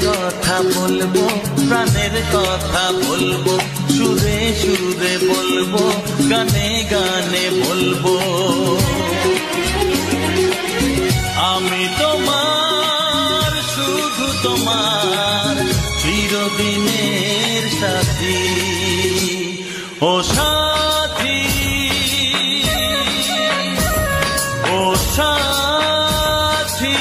কথা বলবো, প্রাণের কথা বলবো, সুরে সুরে বলবো, গানে গানে বলবো। আমি তোমার, শুধু তোমার, চিরদিনের সাথী। ও সাথী, ও সাথী।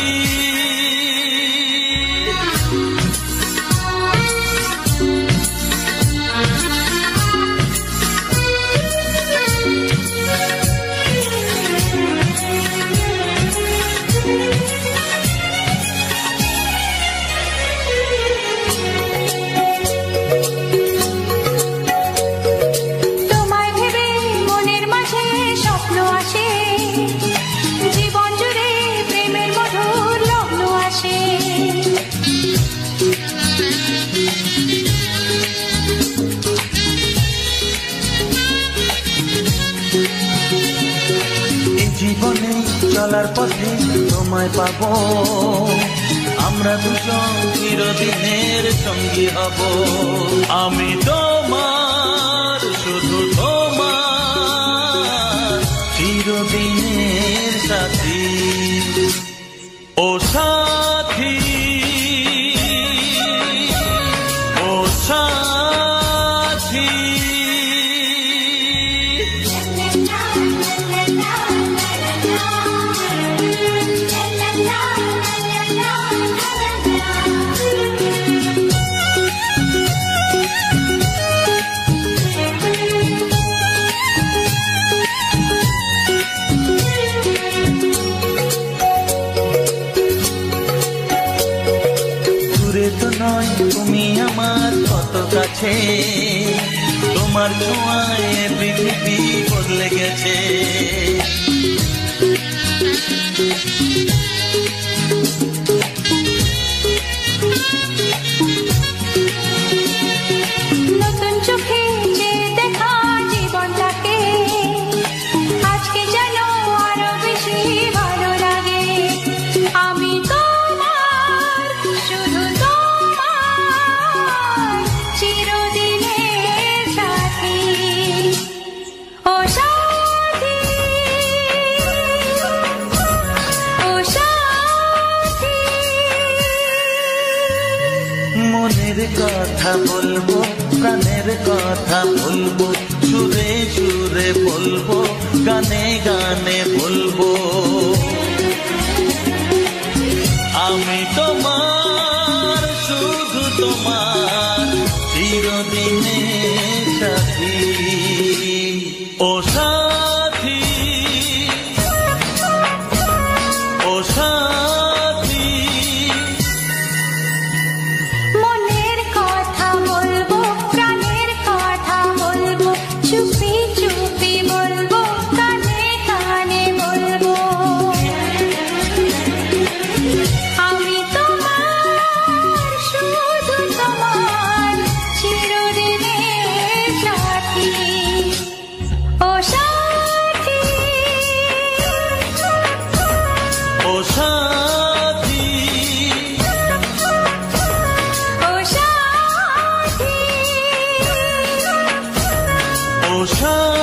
জীবনে চলার পথে তোমায় পাবো, আমরা দুজন চিরদিনের সঙ্গী হব। আমি তোমার, শুধু তোমার, চিরদিনের সাথী। ও সাথী, ও সাথী। তুমি আমার কত কাছে, তোমার ছোঁয়ায় পৃথিবী বদলে গেছে। নতুন চোখে যে দেখা জীবনটাকে আজকে যেন আরো বেশি ভালো লাগে। আমি তোমার, শুধু চিরদিনের সাথী। ও সাথী, ও সাথী। মনের কথা বলবো, প্রাণের কথা বলবো, সুরে সুরে বলবো, গানে গানে বলবো। আমি তোমার, শুধু তোমার, চিরদিনের সাথী। ও সাথী, ও সাথী। মনের কথা বলবো, প্রাণের কথা বলবো, চুপি চুপি বলবো, কানে কানে বলবো। আমি তোমার, শুধু তোমার, চিরদিনের সাথী। ও সাথী, ও সাথী, ও সাথী, ও সাথী।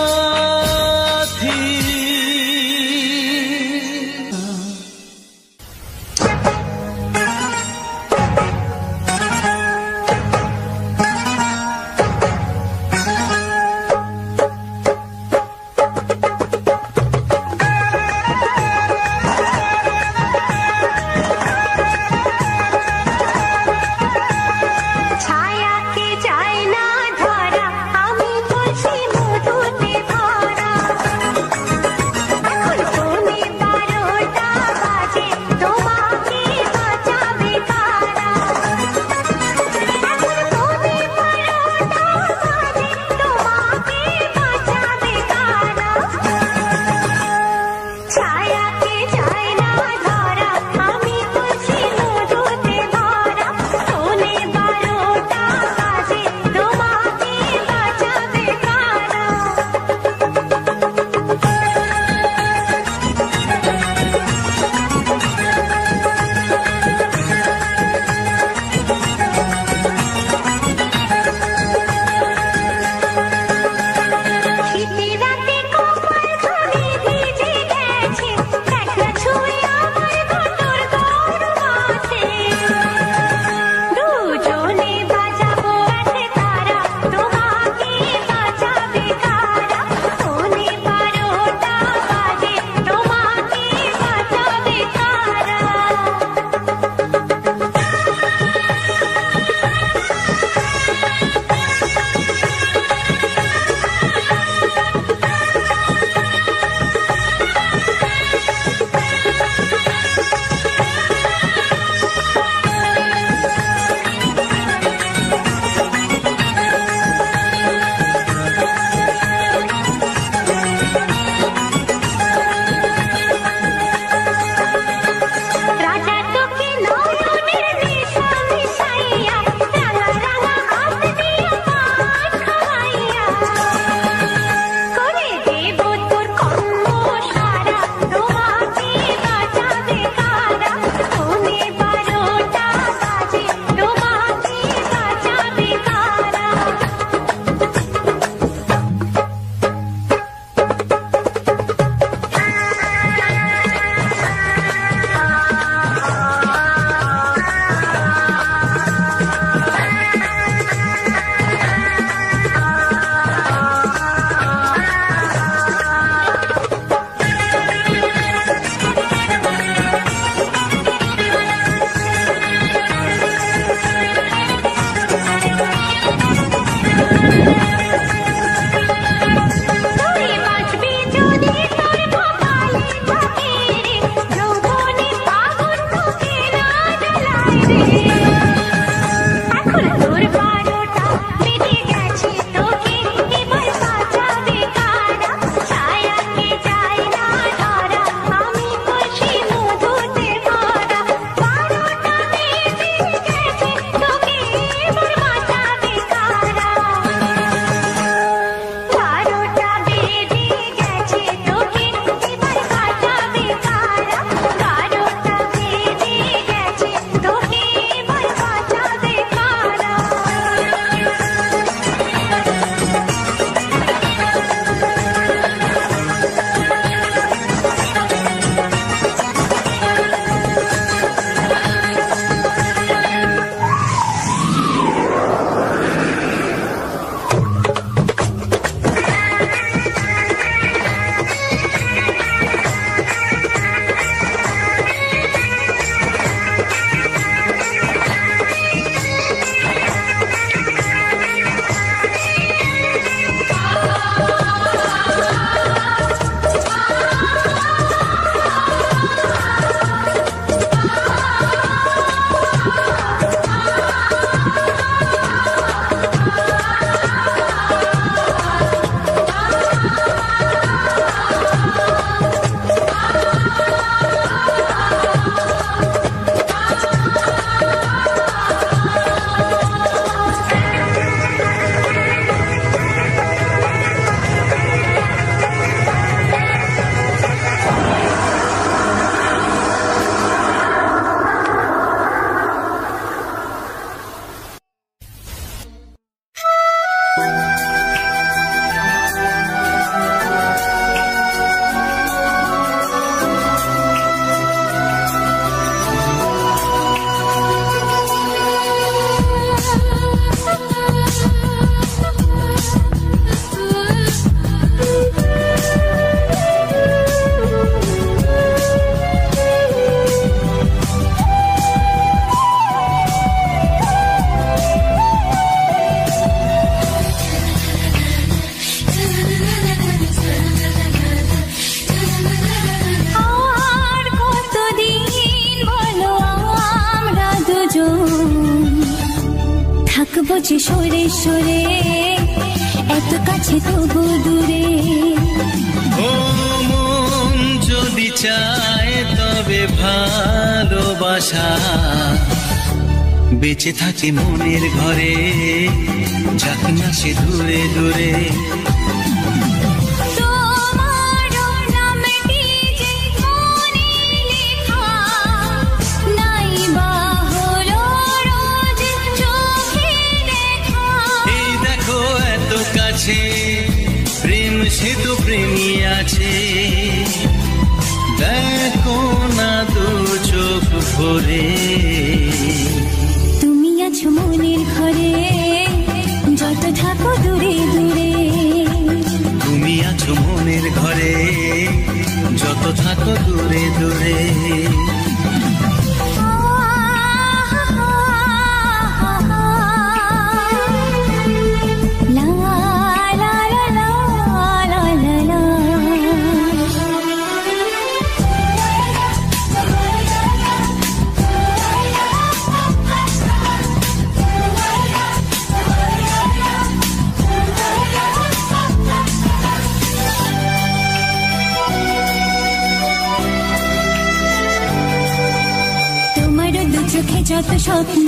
থাকবো যে সরে সরে, এত কাছে তবু দূরে। ও মন যদি চায় তবে ভালোবাসা, বেঁচে থাকে মনের ঘরে, যাক না সে দূরে দূরে। প্রেম সে তো প্রেমী আছে, দেখো না দু চোখ ভরে। তুমি আছো মনের ঘরে, যত থাকো দূরে দূরে। তুমি আছো মনের ঘরে, যত থাকো দূরে দূরে। চোখে যত স্বপ্ন,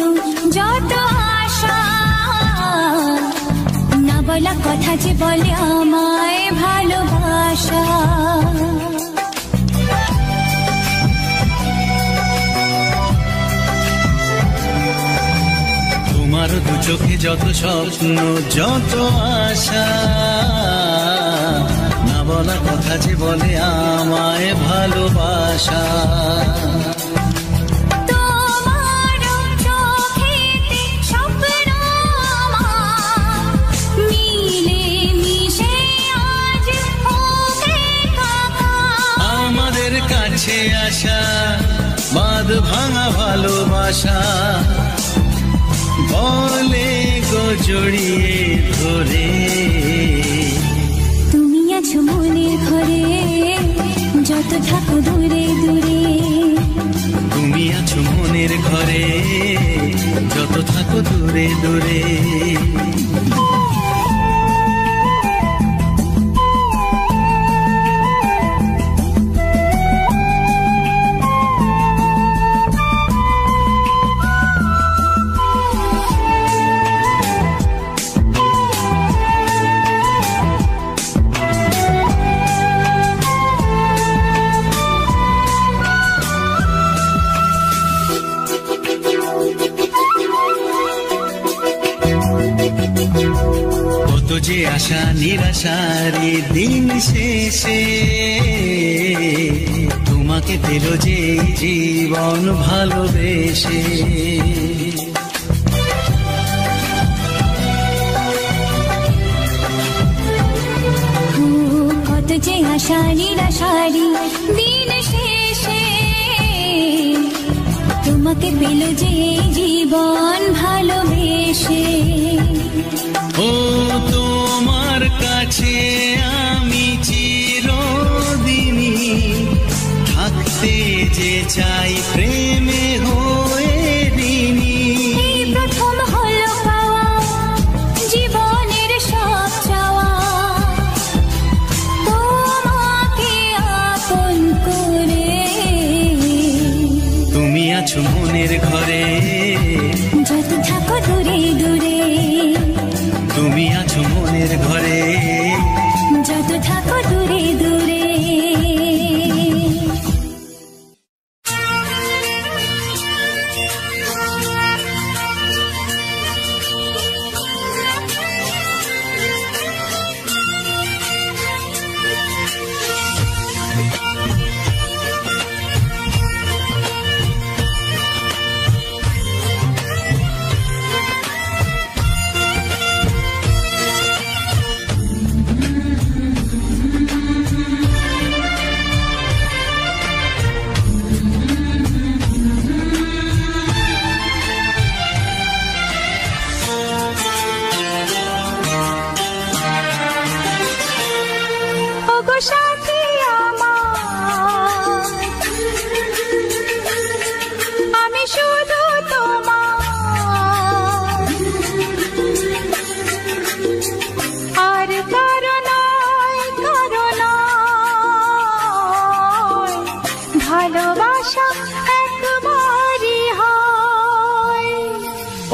যত আশা, না বলা কথা যে বলে আমায় ভালোবাসা। তোমার দু চোখে যত স্বপ্ন, যত আশা, না বলা কথা যে বলে আমায় ভালোবাসা। কাছে আসা বাঁধ ভাঙা ভালোবাসা, বলে গো জড়িয়ে ধরে। তুমি আছো মনের ঘরে, যত থাকো দূরে দূরে। তুমি আছো মনের ঘরে, যত থাকো দূরে দূরে। কত যে আশা নিরাশারি দিন শেষে, তোমাকে পেল যে জীবন ভালোবেসে। কত যে আশা নিরাশারি দিন শেষে, তোমাকে পেল যে জীবন ভালোবেসে। ও তোমার কাছে আমি চিরদিনই থাকতে যে চাই, প্রেমে হয়ে ঋণী। এই প্রথম হলো পাওয়া জীবনের সব চাওয়া, তোমাকে আপন করে। তুমি আছো মনের ঘরে, যত থাকো দূরে দূরে। তুমি আছো মনের ঘরে, যত থাকো দূরে দূরে।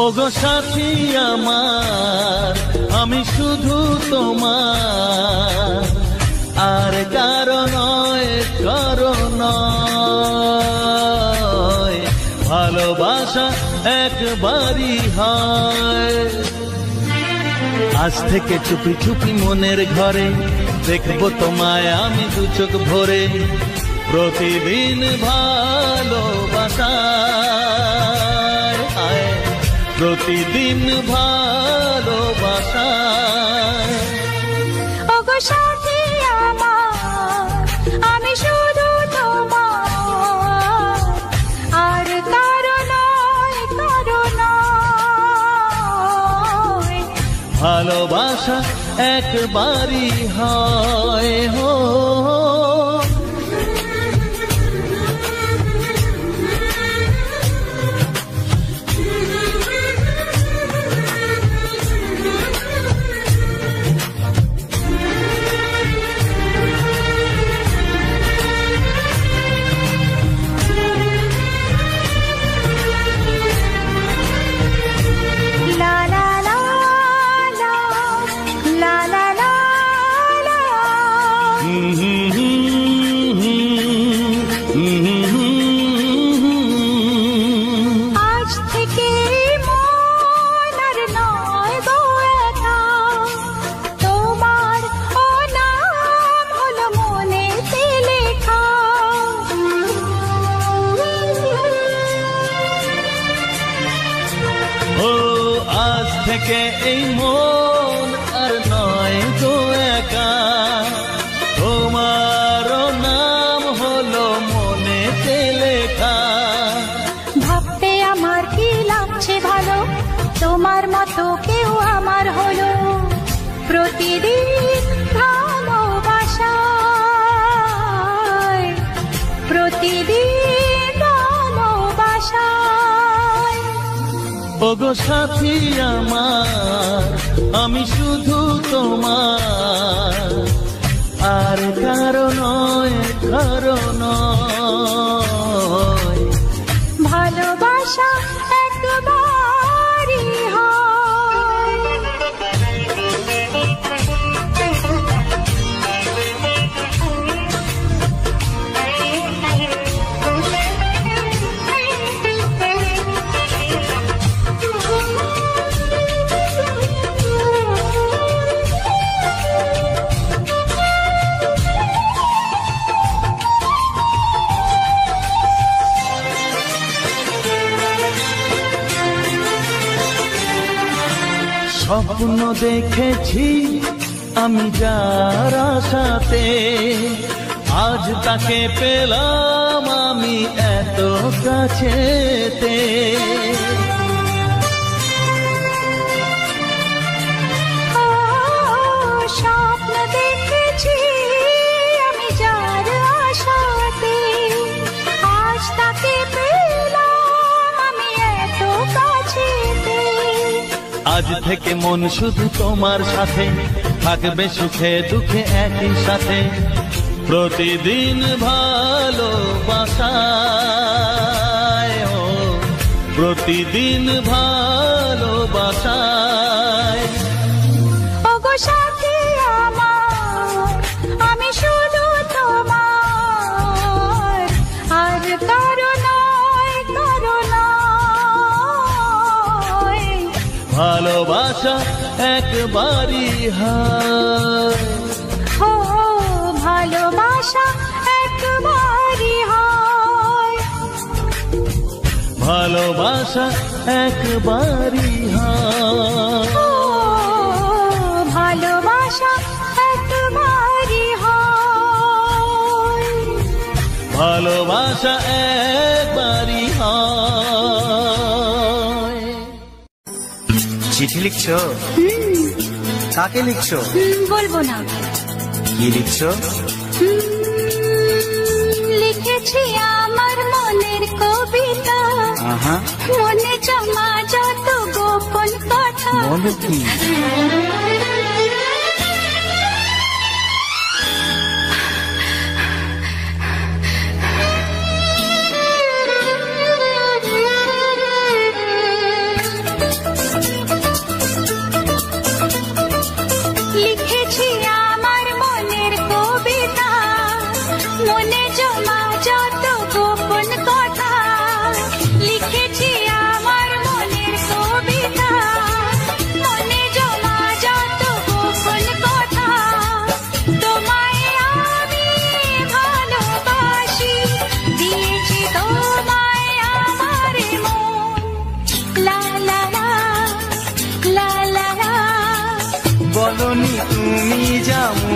ওগো সাথী আমার আমি শুধু তোমার, আর কারো নয় কারো নয়, ভালোবাসা একবারই হয়। আজ থেকে চুপি চুপি মনের ঘরে দেখবো তোমায় আমি দু চোখ ভরে, প্রতিদিন ভালোবাসায়, প্রতিদিন ভালোবাসায়। ওগো সাথী আমার আমি শুধু তোমার, আর কারো নয় কারো নয়, ভালোবাসা একবারই হয়। হো থেকে এই মন আর নয় গো একা, তোমার নাম হলো মনেতে লেখা। ভাবতে আমার কি লাগছে ভালো, তোমার মতো কেউ আমার হলো, প্রতিদিন ভালোবাসায়, প্রতিদিন ভালোবাসায়। ওগো সাথী আমার আমি শুধু তোমার, আর কারো নয় কারো নয়, ভালোবাসা একবারই হয়। স্বপ্ন দেখেছি আমি যার আশাতে, আজ তাকে পেলাম আমি এত কাছেতে। স্বপ্ন দেখেছি আমি যার আশাতে, আজ তাকে পেলাম আমি এত কাছেতে। আজ থেকে মন শুধু তোমার সাথে, থাকবে সুখে দুঃখে একই সাথে, প্রতিদিন ভালোবাসায়, প্রতিদিন ভালোবাসায়। ওগো সাথী আমার আমি শুধু তোমার, আর কারো নয় কারো নয়, ভালোবাসা একবারই হয়। ও ভালোবাসা একবারই হয়, ভালোবাসা একবারই হয়, ও ভালোবাসা একবারই হয়, ভালোবাসা একবারই হয়। চিঠি লিখছো? কাকে লিখছো? বলবো না। কি লিখছো? লিখেছি আমার মনের কবিতা, মনে জমা যত গোপন কথা। বলো কি?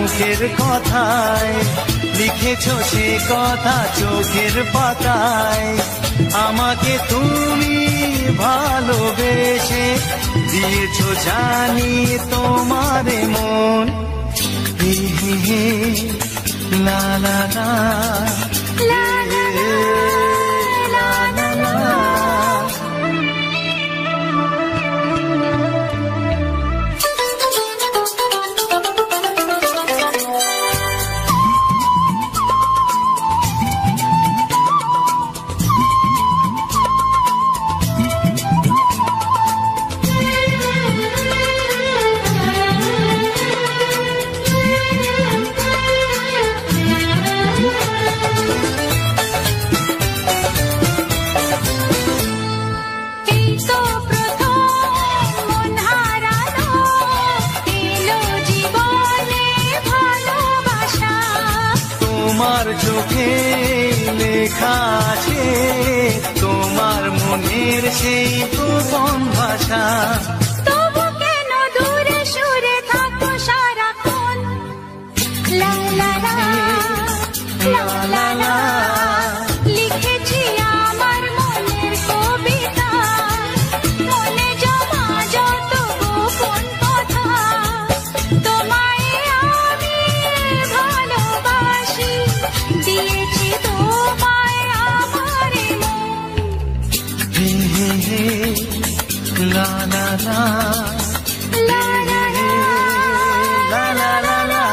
মুখের কথায়, লিখেছো সে কথা চোখের পাতায়। আমাকে তুমি ভালোবেসে দিয়েছো জানি তোমারে মন। হে হে হে লা লা লা লা লা লা লা লা। তোমার চোখে লেখা আছে তোমার মনের সেই গোপন ভাষা। তবু কেন দূরে সরে থাকো সারাক্ষণ? লা লা লা লা লা লা। লিখেছি আমার মনের কবিতা, মনে জমা যত গোপন কথা। তোমায় আমি ভালোবাসি, দিয়েছি তোমায় আমার মন। হে হে হে লা লা লা লা লা লা লা লা লা লা।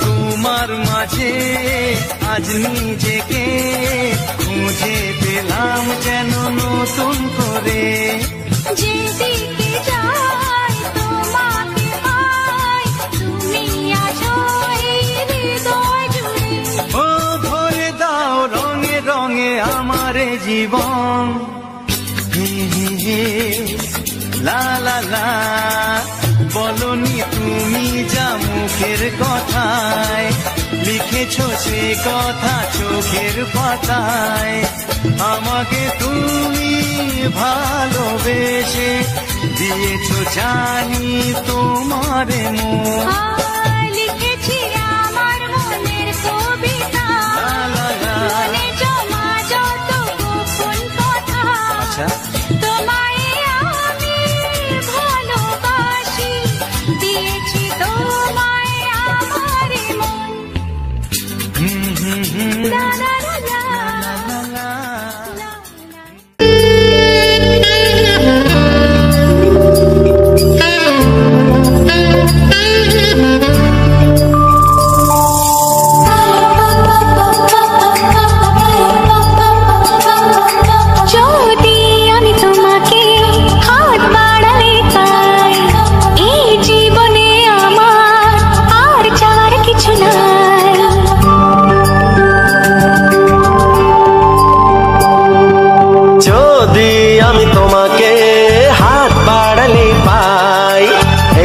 তোমার মাঝে আজ নিজেকে খুঁজে পেলাম যেন নতুন করে। যেদিকে যাই তোমাকে পাই, তুমি আছো এই হৃদয় জুড়ে। ও ভরে দাও রঙে রঙে আমার জীবন। হে হে হে লা লা লা। বলনি তুমি যা মুখের কথায়, লিখেছো সে কথা চোখের পাতায়। আমাকে তুমি ভালোবেসে দিয়েছো জানি তোমারে মন। লিখেছি আমার মনের কবিতা, লা লা লা। মনে জমা যত গোপন কথা। আচ্ছা তোমায় আমি ভালোবাসি, দিয়েছি তোমায় আমার মন। হুম হুম হুম লা লা লা লা লা লা। লা লা। যদি আমি তোমাকে হাত বাড়ালে পাই, এই জীবনে আমার আর চাওয়ার কিছু নাই। যদি আমি তোমাকে হাত বাড়ালে পাই,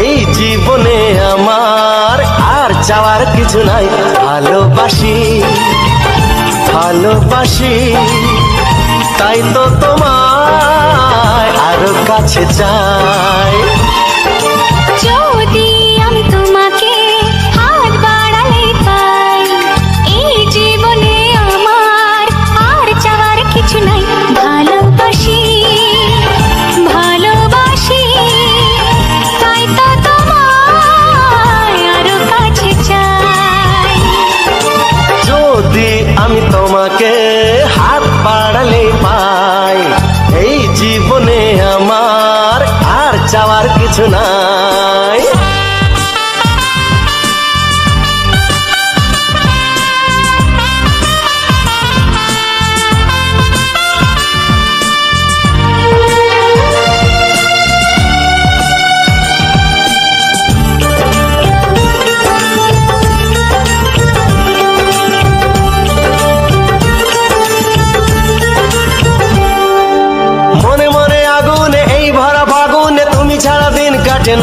এই জীবনে আমার আর চাওয়ার কিছু নাই। ভালোবাসি ভালোবাসি, তাই তো তোমায় আরো কাছে চাই। যদি আমি তোমাকে হাত বাড়ালে পাই, এই জীবনে আমার আর চাওয়ার কিছু নাই। ভালোবাসি ভালোবাসি, তাই তো তোমায় আরো কাছে চাই। যদি আমি তোমাকে হাত বাড়ালে পাই, এই জীবনে আমার আর চাওয়ার কিছু নাই।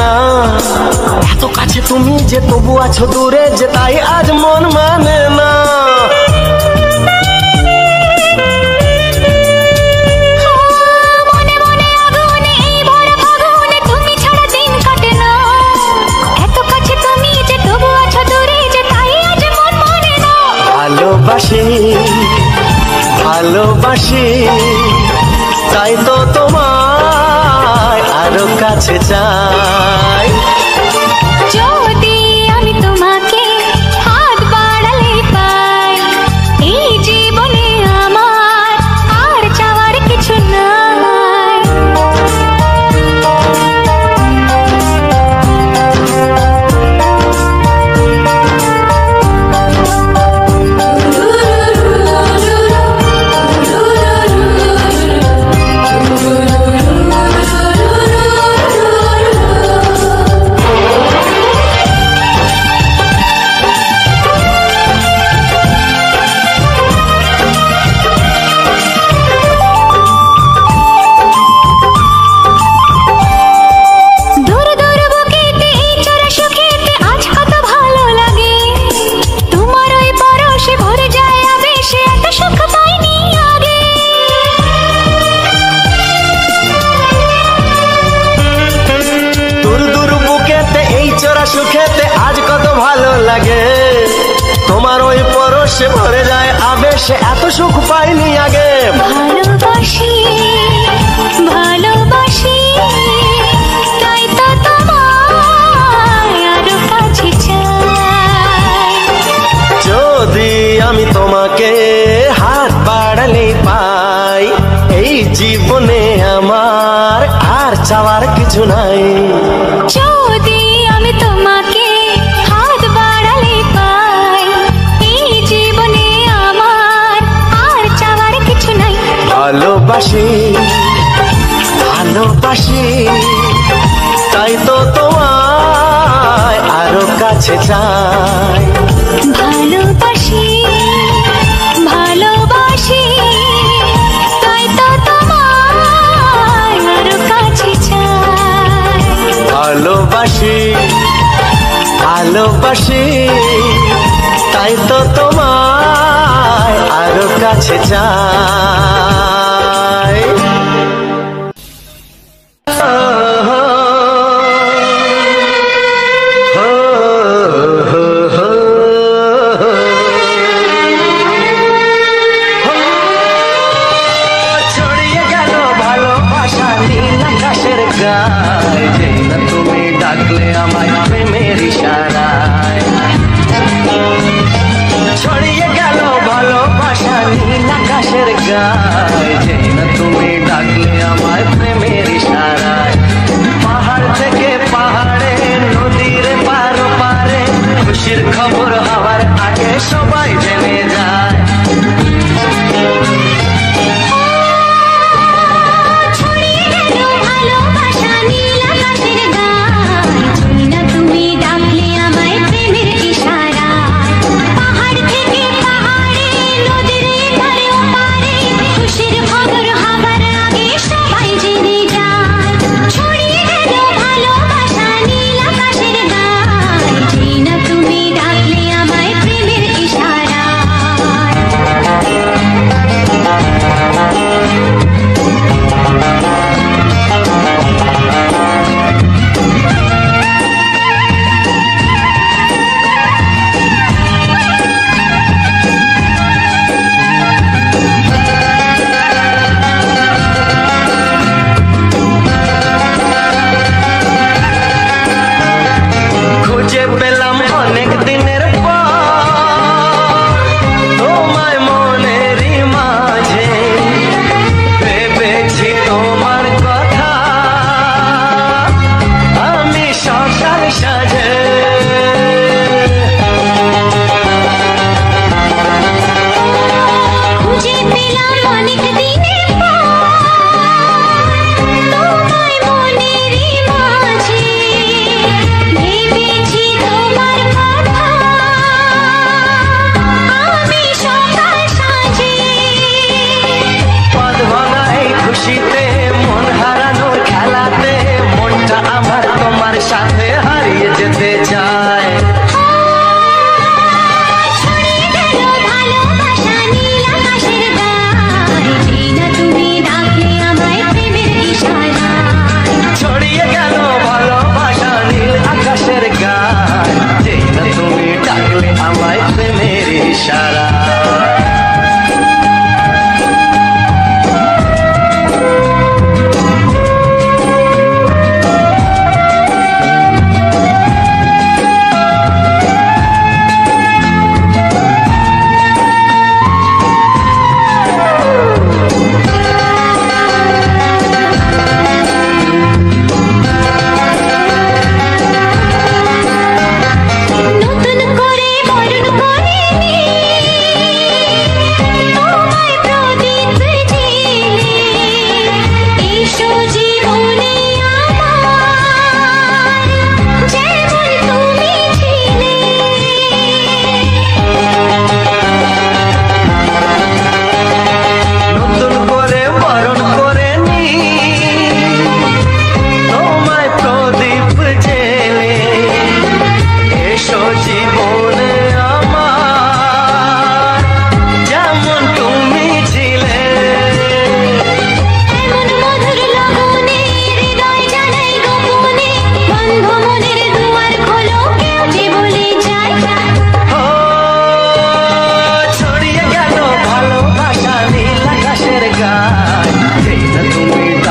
না, এত কাছে তুমি যে তবু আছো দূরে, যে তাই আজ মন মানে না। ভালোবাসি ভালোবাসি তাই তো তোমায় আরো কাছে চাই। যদি আমি তোমাকে হাত বাড়ালে পাই, এই জীবনে আমার আর চাওয়ার কিছু নাই। সুখেতে আজ কত ভালো লাগে, তোমার ওই পরশে ভরে যায় আবেশে, এত সুখ পাইনি আগে। ভালোবাসি ভালোবাসি তাই তো তোমায় আরো কাছে চাই। যদি আমি তোমাকে হাত বাড়ালে পাই, এই জীবনে আমার আর চাওয়ার কিছু নাই। যদি আমি তোমাকে হাত বাড়ালে পাই, এই জীবনে আমার আর চাওয়ার কিছু নাই। ভালোবাসি ভালোবাসি তাই তো তোমায় আরো কাছে চাই। ভালোবাসি ভালোবাসি তাই তো তোমায় আরো কাছে চাই। ভালোবাসি ভালোবাসি তাই তো তোমায় আরো কাছে চাই। ছড়িয়ে গেল ভালোবাসা নীল আকাশের গায়ে, যেই না তুমি ডাকলে আমায় প্রেমের ইশারায়। ছড়িয়ে গেল ভালোবাসা নীল আকাশের গায়ে, যেই না তুমি ডাকলে আমায় প্রেমের ইশারায়। পাহাড় থেকে পাহাড়ে নদীর পার পারে, খুশির খবর হওয়ার আগে সবাই জেনে যায়। ছড়িয়ে গেল ভালোবাসা নীল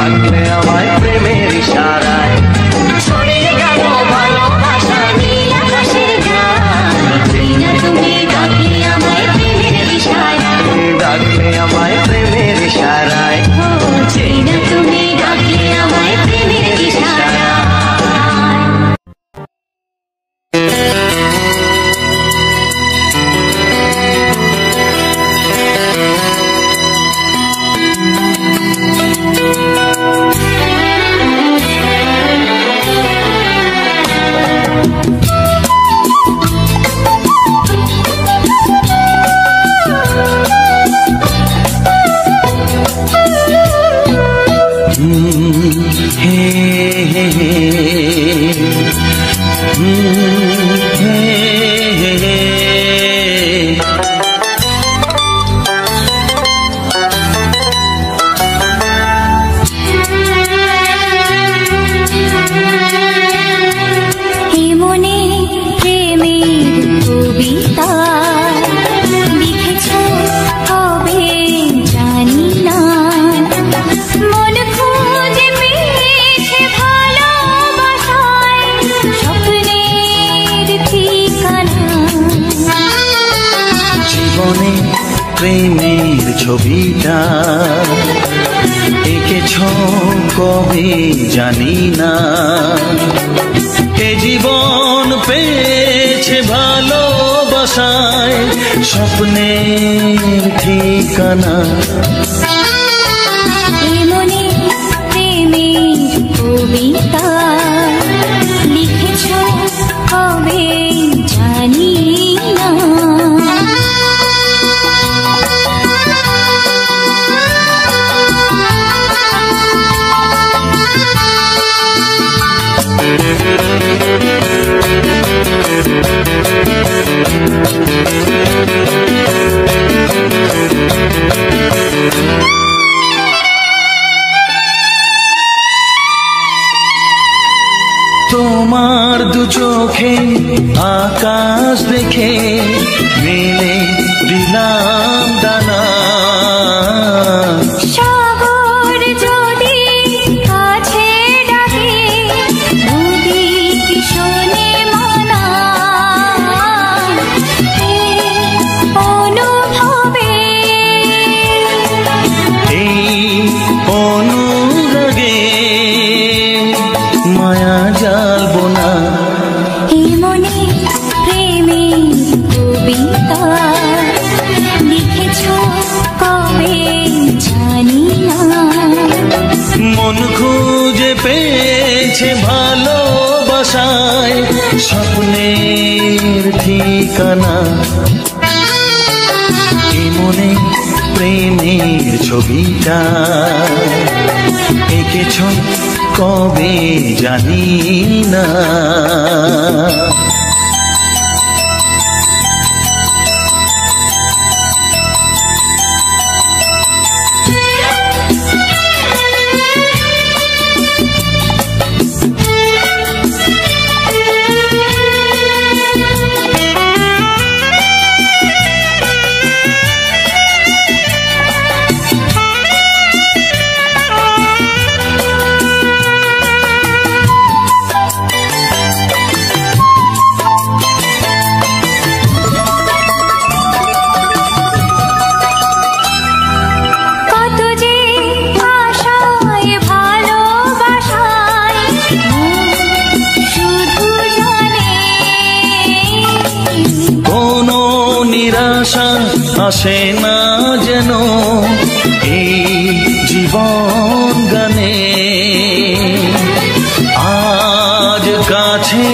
ডাকলে আমায় প্রেমের ইশারায় ছড়িয়ে গেল ভালোবাসা নীল আকাশের গায়ে যেই না তুমি ডাকলে আমায় প্রেমের ইশারায় ডাকলে আমায় প্রেমের ইশারায় ও যেই না তুমি ডাকলে আমায় প্রেমের ইশারায় প্রেমের ছবিটা এঁকেছ কবে জানি না এ জীবন পেয়েছে ভালোবাসায় স্বপ্নের ঠিকানা এমনি প্রেমের কবিতা লিখেছ কবে জানি না তোমার দু চোখে আকাশ দেখে মেলে দিলাম দানা সাগর যদি কাছে ডাকে নদী কি শোনে মানা অনুভবে এই অনুরাগে মায়া জালবো না এমনি প্রেমের কবিতা লিখেছ কবে জানি না মন খুঁজে পেয়েছে ভালোবাসায় স্বপ্নের ঠিকানা এ মনে প্রেমের ছবিটা এঁকেছ কবে জানি না আসে না যেন এই জীবন গানে আজ কাছে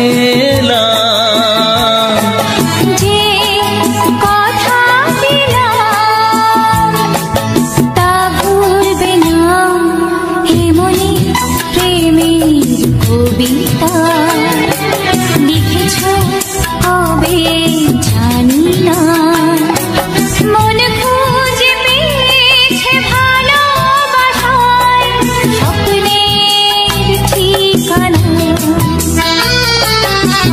যে কথা দিলাম তা ভুলবে না এমনি প্রেমের কবিতা লিখেছ কবে জানি না মন খুঁজে পেয়েছে ভালোবাসায় স্বপ্নের ঠিকানা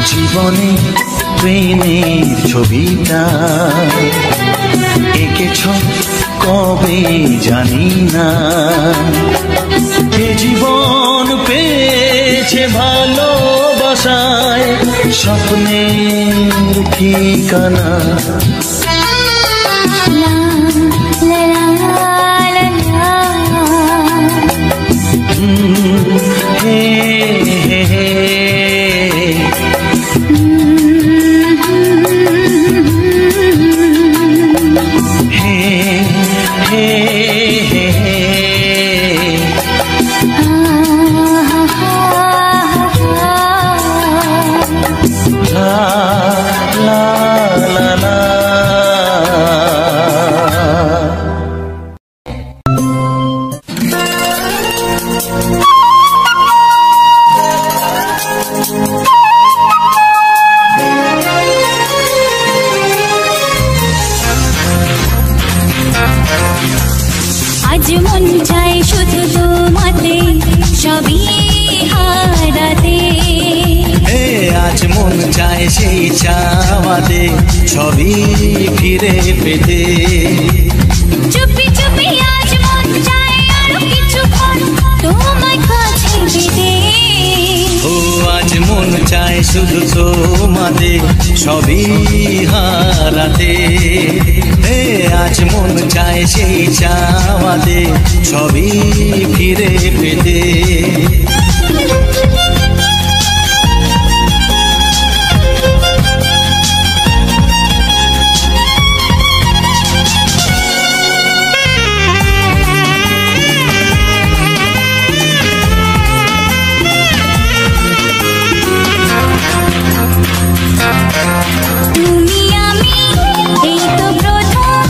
জীবনে প্রেমের ছবিটা এঁকেছ কবে জানি না এ স্বপ্নের ঠিকানা। হে হে হে আজ মন চায় শুধু তোমাতে সবই হারাতে। আজ মন চায় সেই চাওয়াতে সবই ফিরে পেতে। চুপি চুপি আজ মন চায় আরো কিছুক্ষণ তোমার কাছে পেতে। ও আজ মন চায় শুধু তোমাতে সবই হারাতে। আজ মন চায় সেই চাওয়াতে সবই ফিরে পেতে। তুমি আমি এই তো প্রথম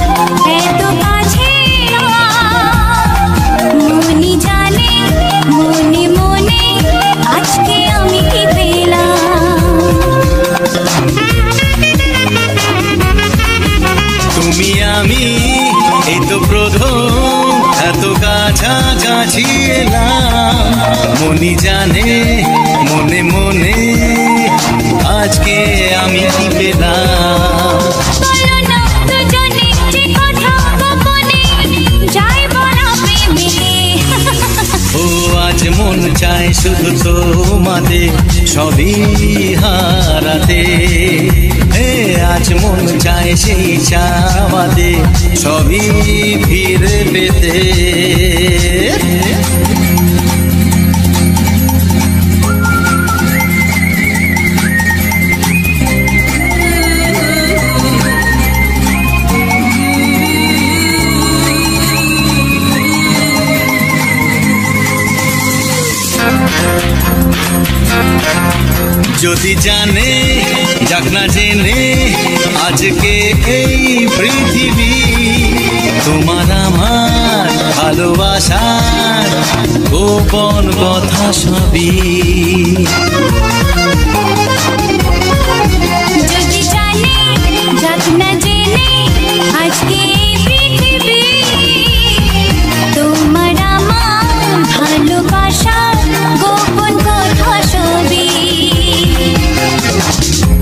এত কাছে মনি জানে মনে মনে আজকে আমি কি পেলাম। তুমি আমি এই তো প্রথম এত কাছাকাছি এলাম। মনি জানে মনে মনে আজকে আমি কি পেলাম। বলো না দুজনে যে কথা গোপনে যাই বলা প্রেমে। ও আজ মন চায় শুধু তোমাতে সবই হারাতে। আজ মন চায় সেই চাওয়াতে সবই ফিরে পেতে। যদি জানে যাক না জেনে আজকে এই পৃথিবী তোমার আমার ভালোবাসার গোপন কথা সবই। যদি জানে যাক না জেনে আজকে এই পৃথিবী তোমার আমার ভালোবাসার গোপন কথা সবই।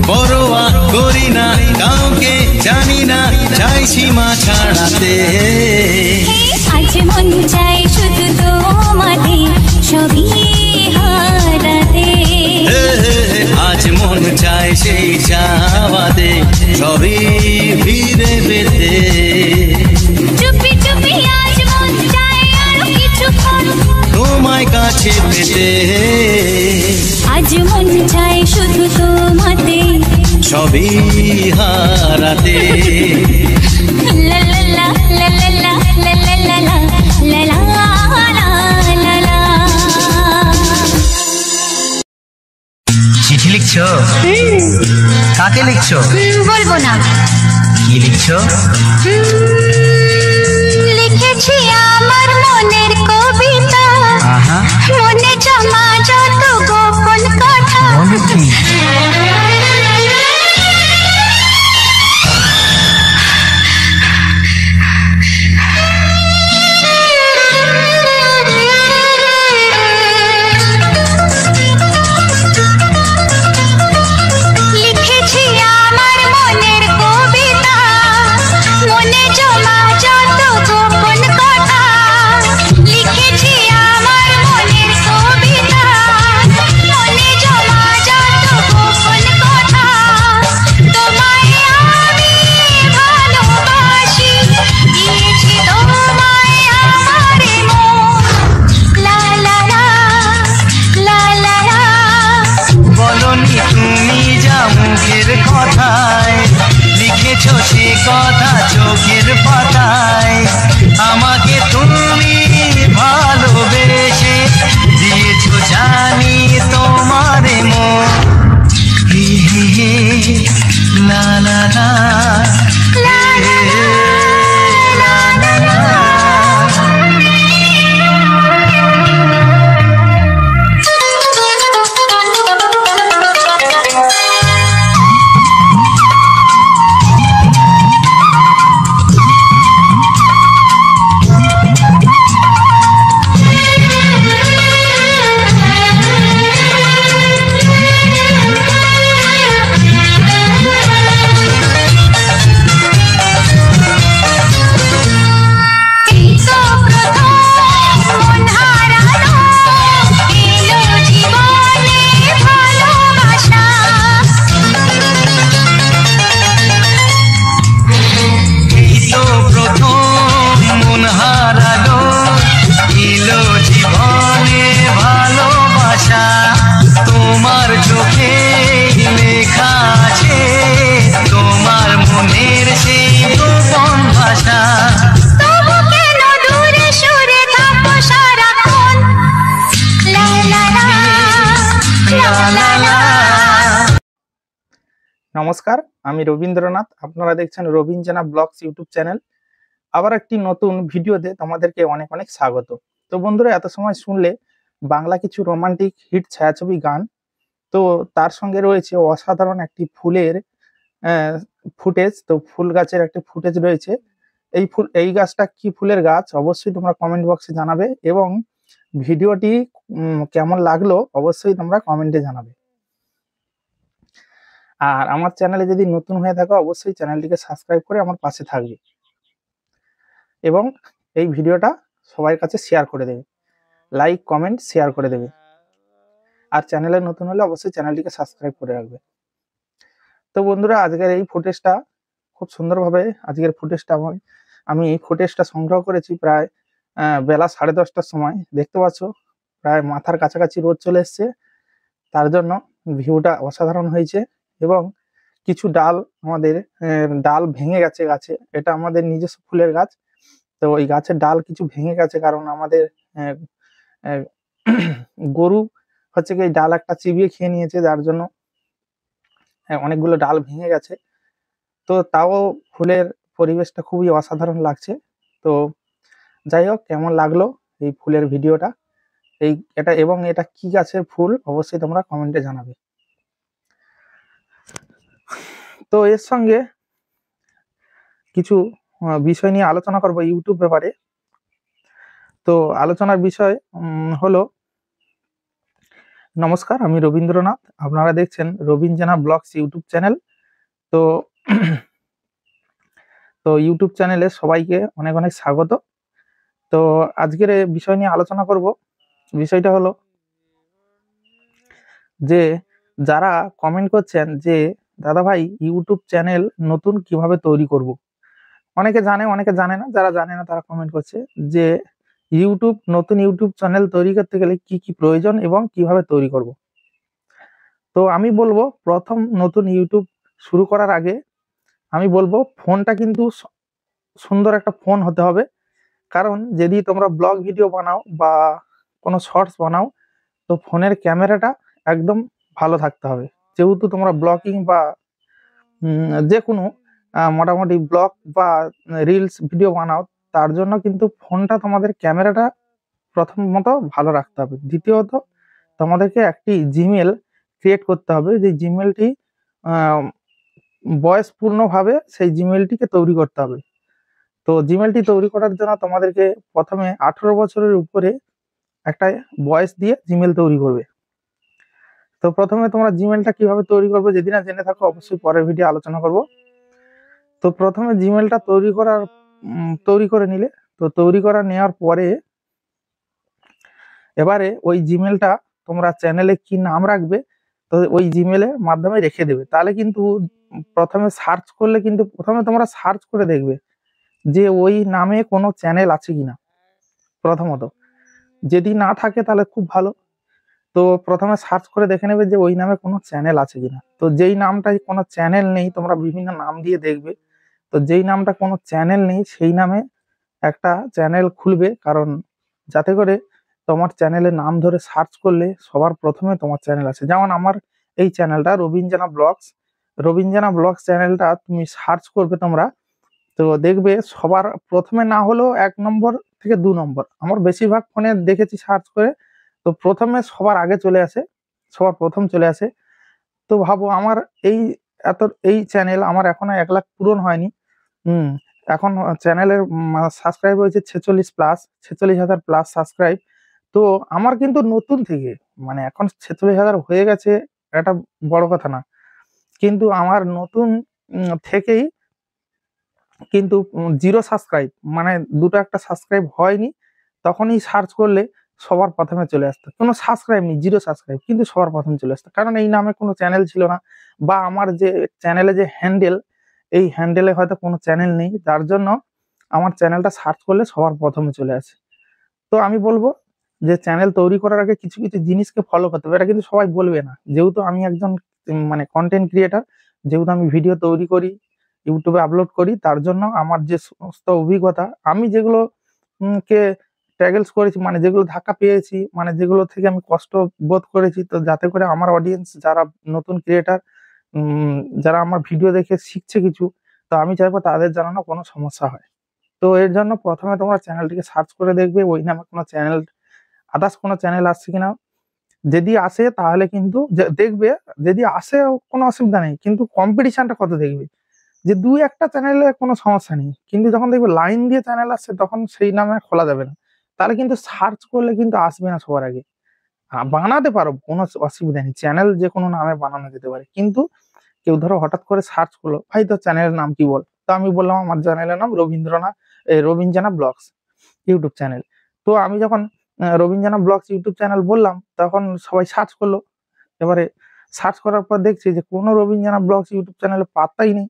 পরোয়া করি না কাউকে জানি না চাই সীমা ছাড়াতে। আজ মন চাই শুধু তোমাতে সবই হারাতে। আজ মন চায় সেই চাওয়াতে সবই ফিরে পেতে। চুপি চুপি আজ মন চায় আরো কিছুক্ষণ তোমায় কাছে পেতে। আজ মন চায় শুধু তোমাতে সবই হারাতে। লা লা লা লা লা লা লা লা লা লা লা লা লা। চিঠি লিখছো? কাকে লিখছো? বলবো না। কি লিখছো? লিখেছি আমার মনের কবিতা, আহা, মনে জমা যত গোপন কথা। বলো কি? লিখেছি আমার মনের কবিতা, মনে জমা যত গোপন কথা। চোখের পাতায় আমাকে তুমি ভালোবেসে দিয়েছো জানি তোমারে মন হে হে হে লা লা লা লা লা লা লা তোমার চোখে লেখা আছে তোমার মনের সেই গোপন ভাষা তবু কেন দূরে সরে থাকো সারাক্ষণ লা লা লা লা লা লা। নমস্কার, আমি রবীন্দ্রনাথ। আপনারা দেখছেন রবীন জানা ব্লগস ইউটিউব চ্যানেল। আবার একটি নতুন ভিডিওতে তোমাদেরকে অনেক অনেক স্বাগত। তো বন্ধুরা, এত সময় শুনলে বাংলা কিছু রোমান্টিক হিট ছায়াছবি গান, তো তার সঙ্গে রয়েছে অসাধারণ একটি ফুলের ফুটেজ। তো ফুল গাছের একটি ফুটেজ রয়েছে। এই গাছটা কি ফুলের গাছ অবশ্যই তোমরা কমেন্ট বক্সে জানাবে, এবং ভিডিওটি কেমন লাগলো অবশ্যই তোমরা কমেন্টে জানাবে। আর আমার চ্যানেলে যদি নতুন হয়ে থাকো অবশ্যই চ্যানেলটিকে সাবস্ক্রাইব করে আমার পাশে থাকবে, এবং এই ভিডিওটা সবার কাছে শেয়ার করে দেবে, লাইক কমেন্ট শেয়ার করে দেবে। আর চ্যানেলে নতুন হলে অবশ্যই চ্যানেলটিকে সাবস্ক্রাইব করে রাখবে। তো বন্ধুরা, আজকের এই ফুটেজটা খুব সুন্দরভাবে আমি এই ফুটেজটা সংগ্রহ করেছি প্রায় বেলা 10:30টার সময়। দেখতে পাচ্ছ প্রায় মাথার কাছাকাছি রোদ চলে এসছে, তার জন্য ভিউটা অসাধারণ হয়েছে। এবং কিছু ডাল ভেঙে গেছে গাছে। এটা আমাদের নিজস্ব ফুলের গাছ, তো ওই গাছের ডাল কিছু ভেঙে গেছে, কারণ আমাদের গরু হচ্ছে কি ডাল একটা চিবিয়ে খেয়ে নিয়েছে, যার জন্য অনেকগুলো ডাল ভেঙে গেছে। তো তাও ফুলের পরিবেশটা খুবই অসাধারণ লাগছে। তো যাই হোক, কেমন লাগলো এই ফুলের ভিডিওটা, এটা কি গাছের ফুল অবশ্যই তোমরা কমেন্টে জানাবে। তো এর সঙ্গে কিছু বিষয় নিয়ে আলোচনা করব ইউটিউব ব্যাপারে। তো আলোচনার বিষয় হলো, নমস্কার, আমি রবীন্দ্রনাথ। আপনারা দেখছেন রবীন জানা ব্লগস ইউটিউব চ্যানেল। তো ইউটিউব চ্যানেলে সবাইকে অনেক অনেক স্বাগত। তো আজকের এই বিষয় নিয়ে আলোচনা করব। বিষয়টা হলো যে যারা কমেন্ট করছেন যে দাদা ভাই ইউটিউব চ্যানেল নতুন কিভাবে তৈরি করব। অনেকে জানে, অনেকে জানে না। যারা জানে না তারা কমেন্ট করছে যে নতুন ইউটিউব চ্যানেল তৈরি করতে গেলে কি কি প্রয়োজন এবং কিভাবে তৈরি করব। তো আমি বলবো, প্রথম নতুন ইউটিউব শুরু করার আগে আমি বলবো ফোনটা কিন্তু সুন্দর একটা ফোন হতে হবে। কারণ যদি তোমরা ব্লগ ভিডিও বানাও বা কোনো শর্টস বানাও, তো ফোনের ক্যামেরাটা একদম ভালো থাকতে হবে। যেহেতু তোমরা ব্লগিং বা যে কোনো মোটামুটি ব্লগ বা রিলস ভিডিও বানাও, তার জন্য কিন্তু ফোনটা তোমাদের ক্যামেরাটা প্রথমত ভালো রাখতে হবে। দ্বিতীয়ত তোমাদেরকে একটি জিমেল ক্রিয়েট করতে হবে, যে জিমেলটি বয়সপূর্ণভাবে সেই জিমেলটিকে তৈরি করতে হবে। তো জিমেলটি তৈরি করার জন্য তোমাদেরকে প্রথমে 18 বছরের উপরে একটা বয়স দিয়ে জিমেল তৈরি করবে। তো প্রথমে তোমরা জিমেলটা কিভাবে তৈরি করবে যদি না জেনে থাকো, অবশ্যই পরের ভিডিও আলোচনা করব। তো প্রথমে জিমেলটা তৈরি করে নিলে, তো তৈরি করা নেওয়ার পরে এবারে ওই জিমেলটা তোমরা চ্যানেলে কি নাম রাখবে, তো ওই জিমেলের মাধ্যমে রেখে দেবে। তাহলে কিন্তু প্রথমে সার্চ করলে কিন্তু প্রথমে তোমরা সার্চ করে দেখবে যে ওই নামে কোনো চ্যানেল আছে কিনা। প্রথমত যদি না থাকে তাহলে খুব ভালো। তো প্রথমে সার্চ করে দেখে নেবে যে ওই নামে কোনো চ্যানেল আছে কিনা। তো যেই নামটাই কোনো চ্যানেল নেই, তোমরা বিভিন্ন নাম দিয়ে দেখবে, তো যেই নামটা কোনো চ্যানেল নেই সেই নামে একটা চ্যানেল খুলবে, কারণ যাতে করে তোমার চ্যানেলের নাম ধরে সার্চ করলে সবার প্রথমে তোমার চ্যানেল আছে। যেমন আমার এই চ্যানেলটা রবিঞ্জানা ব্লগস চ্যানেলটা তুমি সার্চ করবে তোমরা, তো দেখবে সবার প্রথমে না হলেও 1 নম্বর থেকে 2 নম্বর। আমার বেশিরভাগ ফোনে দেখেছি সার্চ করে, তো প্রথমে সবার আগে চলে আসে, সবার প্রথম চলে আসে। তো ভাবো আমার এই এই চ্যানেল আমার এখনো 1 লাখ পূরণ হয়নি। এখন চ্যানেলের সাবস্ক্রাইব হয়েছে 46,000 প্লাস সাবস্ক্রাইব। তো আমার কিন্তু নতুন থেকে, মানে এখন 46,000 হয়ে গেছে, এটা বড় কথা না, কিন্তু আমার নতুন থেকেই কিন্তু 0 সাবস্ক্রাইব, মানে দুটো একটা সাবস্ক্রাইব হয়নি, তখনই সার্চ করলে সবার প্রথমে চলে আসতো। কোনো সাবস্ক্রাইব নেই, 0 সাবস্ক্রাইব, কিন্তু সবার প্রথমে চলে আসতো, কারণ এই নামে কোনো চ্যানেল ছিল না, বা আমার যে চ্যানেলে যে হ্যান্ডেল, এই হ্যান্ডেলে হয়তো কোনো চ্যানেল নেই, যার জন্য আমার চ্যানেলটা সার্চ করলে সবার প্রথমে চলে আসে। তো আমি বলবো যে চ্যানেল তৈরি করার আগে কিছু কিছু জিনিসকে ফলো করতে হবে। এটা কিন্তু সবাই বলবে না, যেহেতু আমি একজন মানে কন্টেন্ট ক্রিয়েটার, যেহেতু আমি ভিডিও তৈরি করি, ইউটিউবে আপলোড করি, তার জন্য আমার যে সমস্ত অভিজ্ঞতা, আমি যেগুলো কে ট্যাগেলস করেছি, মানে যেগুলো ধাক্কা পেয়েছি, মানে যেগুলো থেকে আমি কষ্ট বোধ করেছি, তো যাতে করে আমার অডিয়েন্স যারা নতুন ক্রিয়েটার, যারা আমার ভিডিও দেখে শিখছে কিছু, তো আমি চাইবো তাদের যেন না কোনো সমস্যা হয়। তো এর জন্য প্রথমে তোমরা চ্যানেলটিকে সার্চ করে দেখবে ওই নামে কোনো চ্যানেল, আদার্স কোনো চ্যানেল আসছে কিনা। যদি আসে তাহলে কিন্তু দেখবে, যদি আসে কোনো অসুবিধা নেই, কিন্তু কম্পিটিশনটা কত দেখবে, যে 2-1টা চ্যানেলে কোনো সমস্যা নেই, কিন্তু যখন দেখবে লাইন দিয়ে চ্যানেল আসছে তখন সেই নামে খোলা যাবে না, তাহলে কিন্তু সার্চ করলে কিন্তু আসবে না সবার আগে। বানাতে পারো, কোনো অসুবিধা নেই, চ্যানেল যে কোনো নামে বানানো যেতে পারে, কিন্তু কেউ ধরো হঠাৎ করে সার্চ করলো, ভাই তোর চ্যানেলের নাম কি বল, তো আমি বললাম আমার চ্যানেলের নাম রবীন্দ্রনাথ ব্লগস ইউটিউব চ্যানেল। তো আমি যখন রবীন্দ্রনাথ ব্লগস ইউটিউব চ্যানেল বললাম, তখন সবাই সার্চ করলো। এবারে সার্চ করার পর দেখছি যে কোনো রবীন্দ্রনাথ ব্লগস ইউটিউব চ্যানেলে পাত্তাই নেই।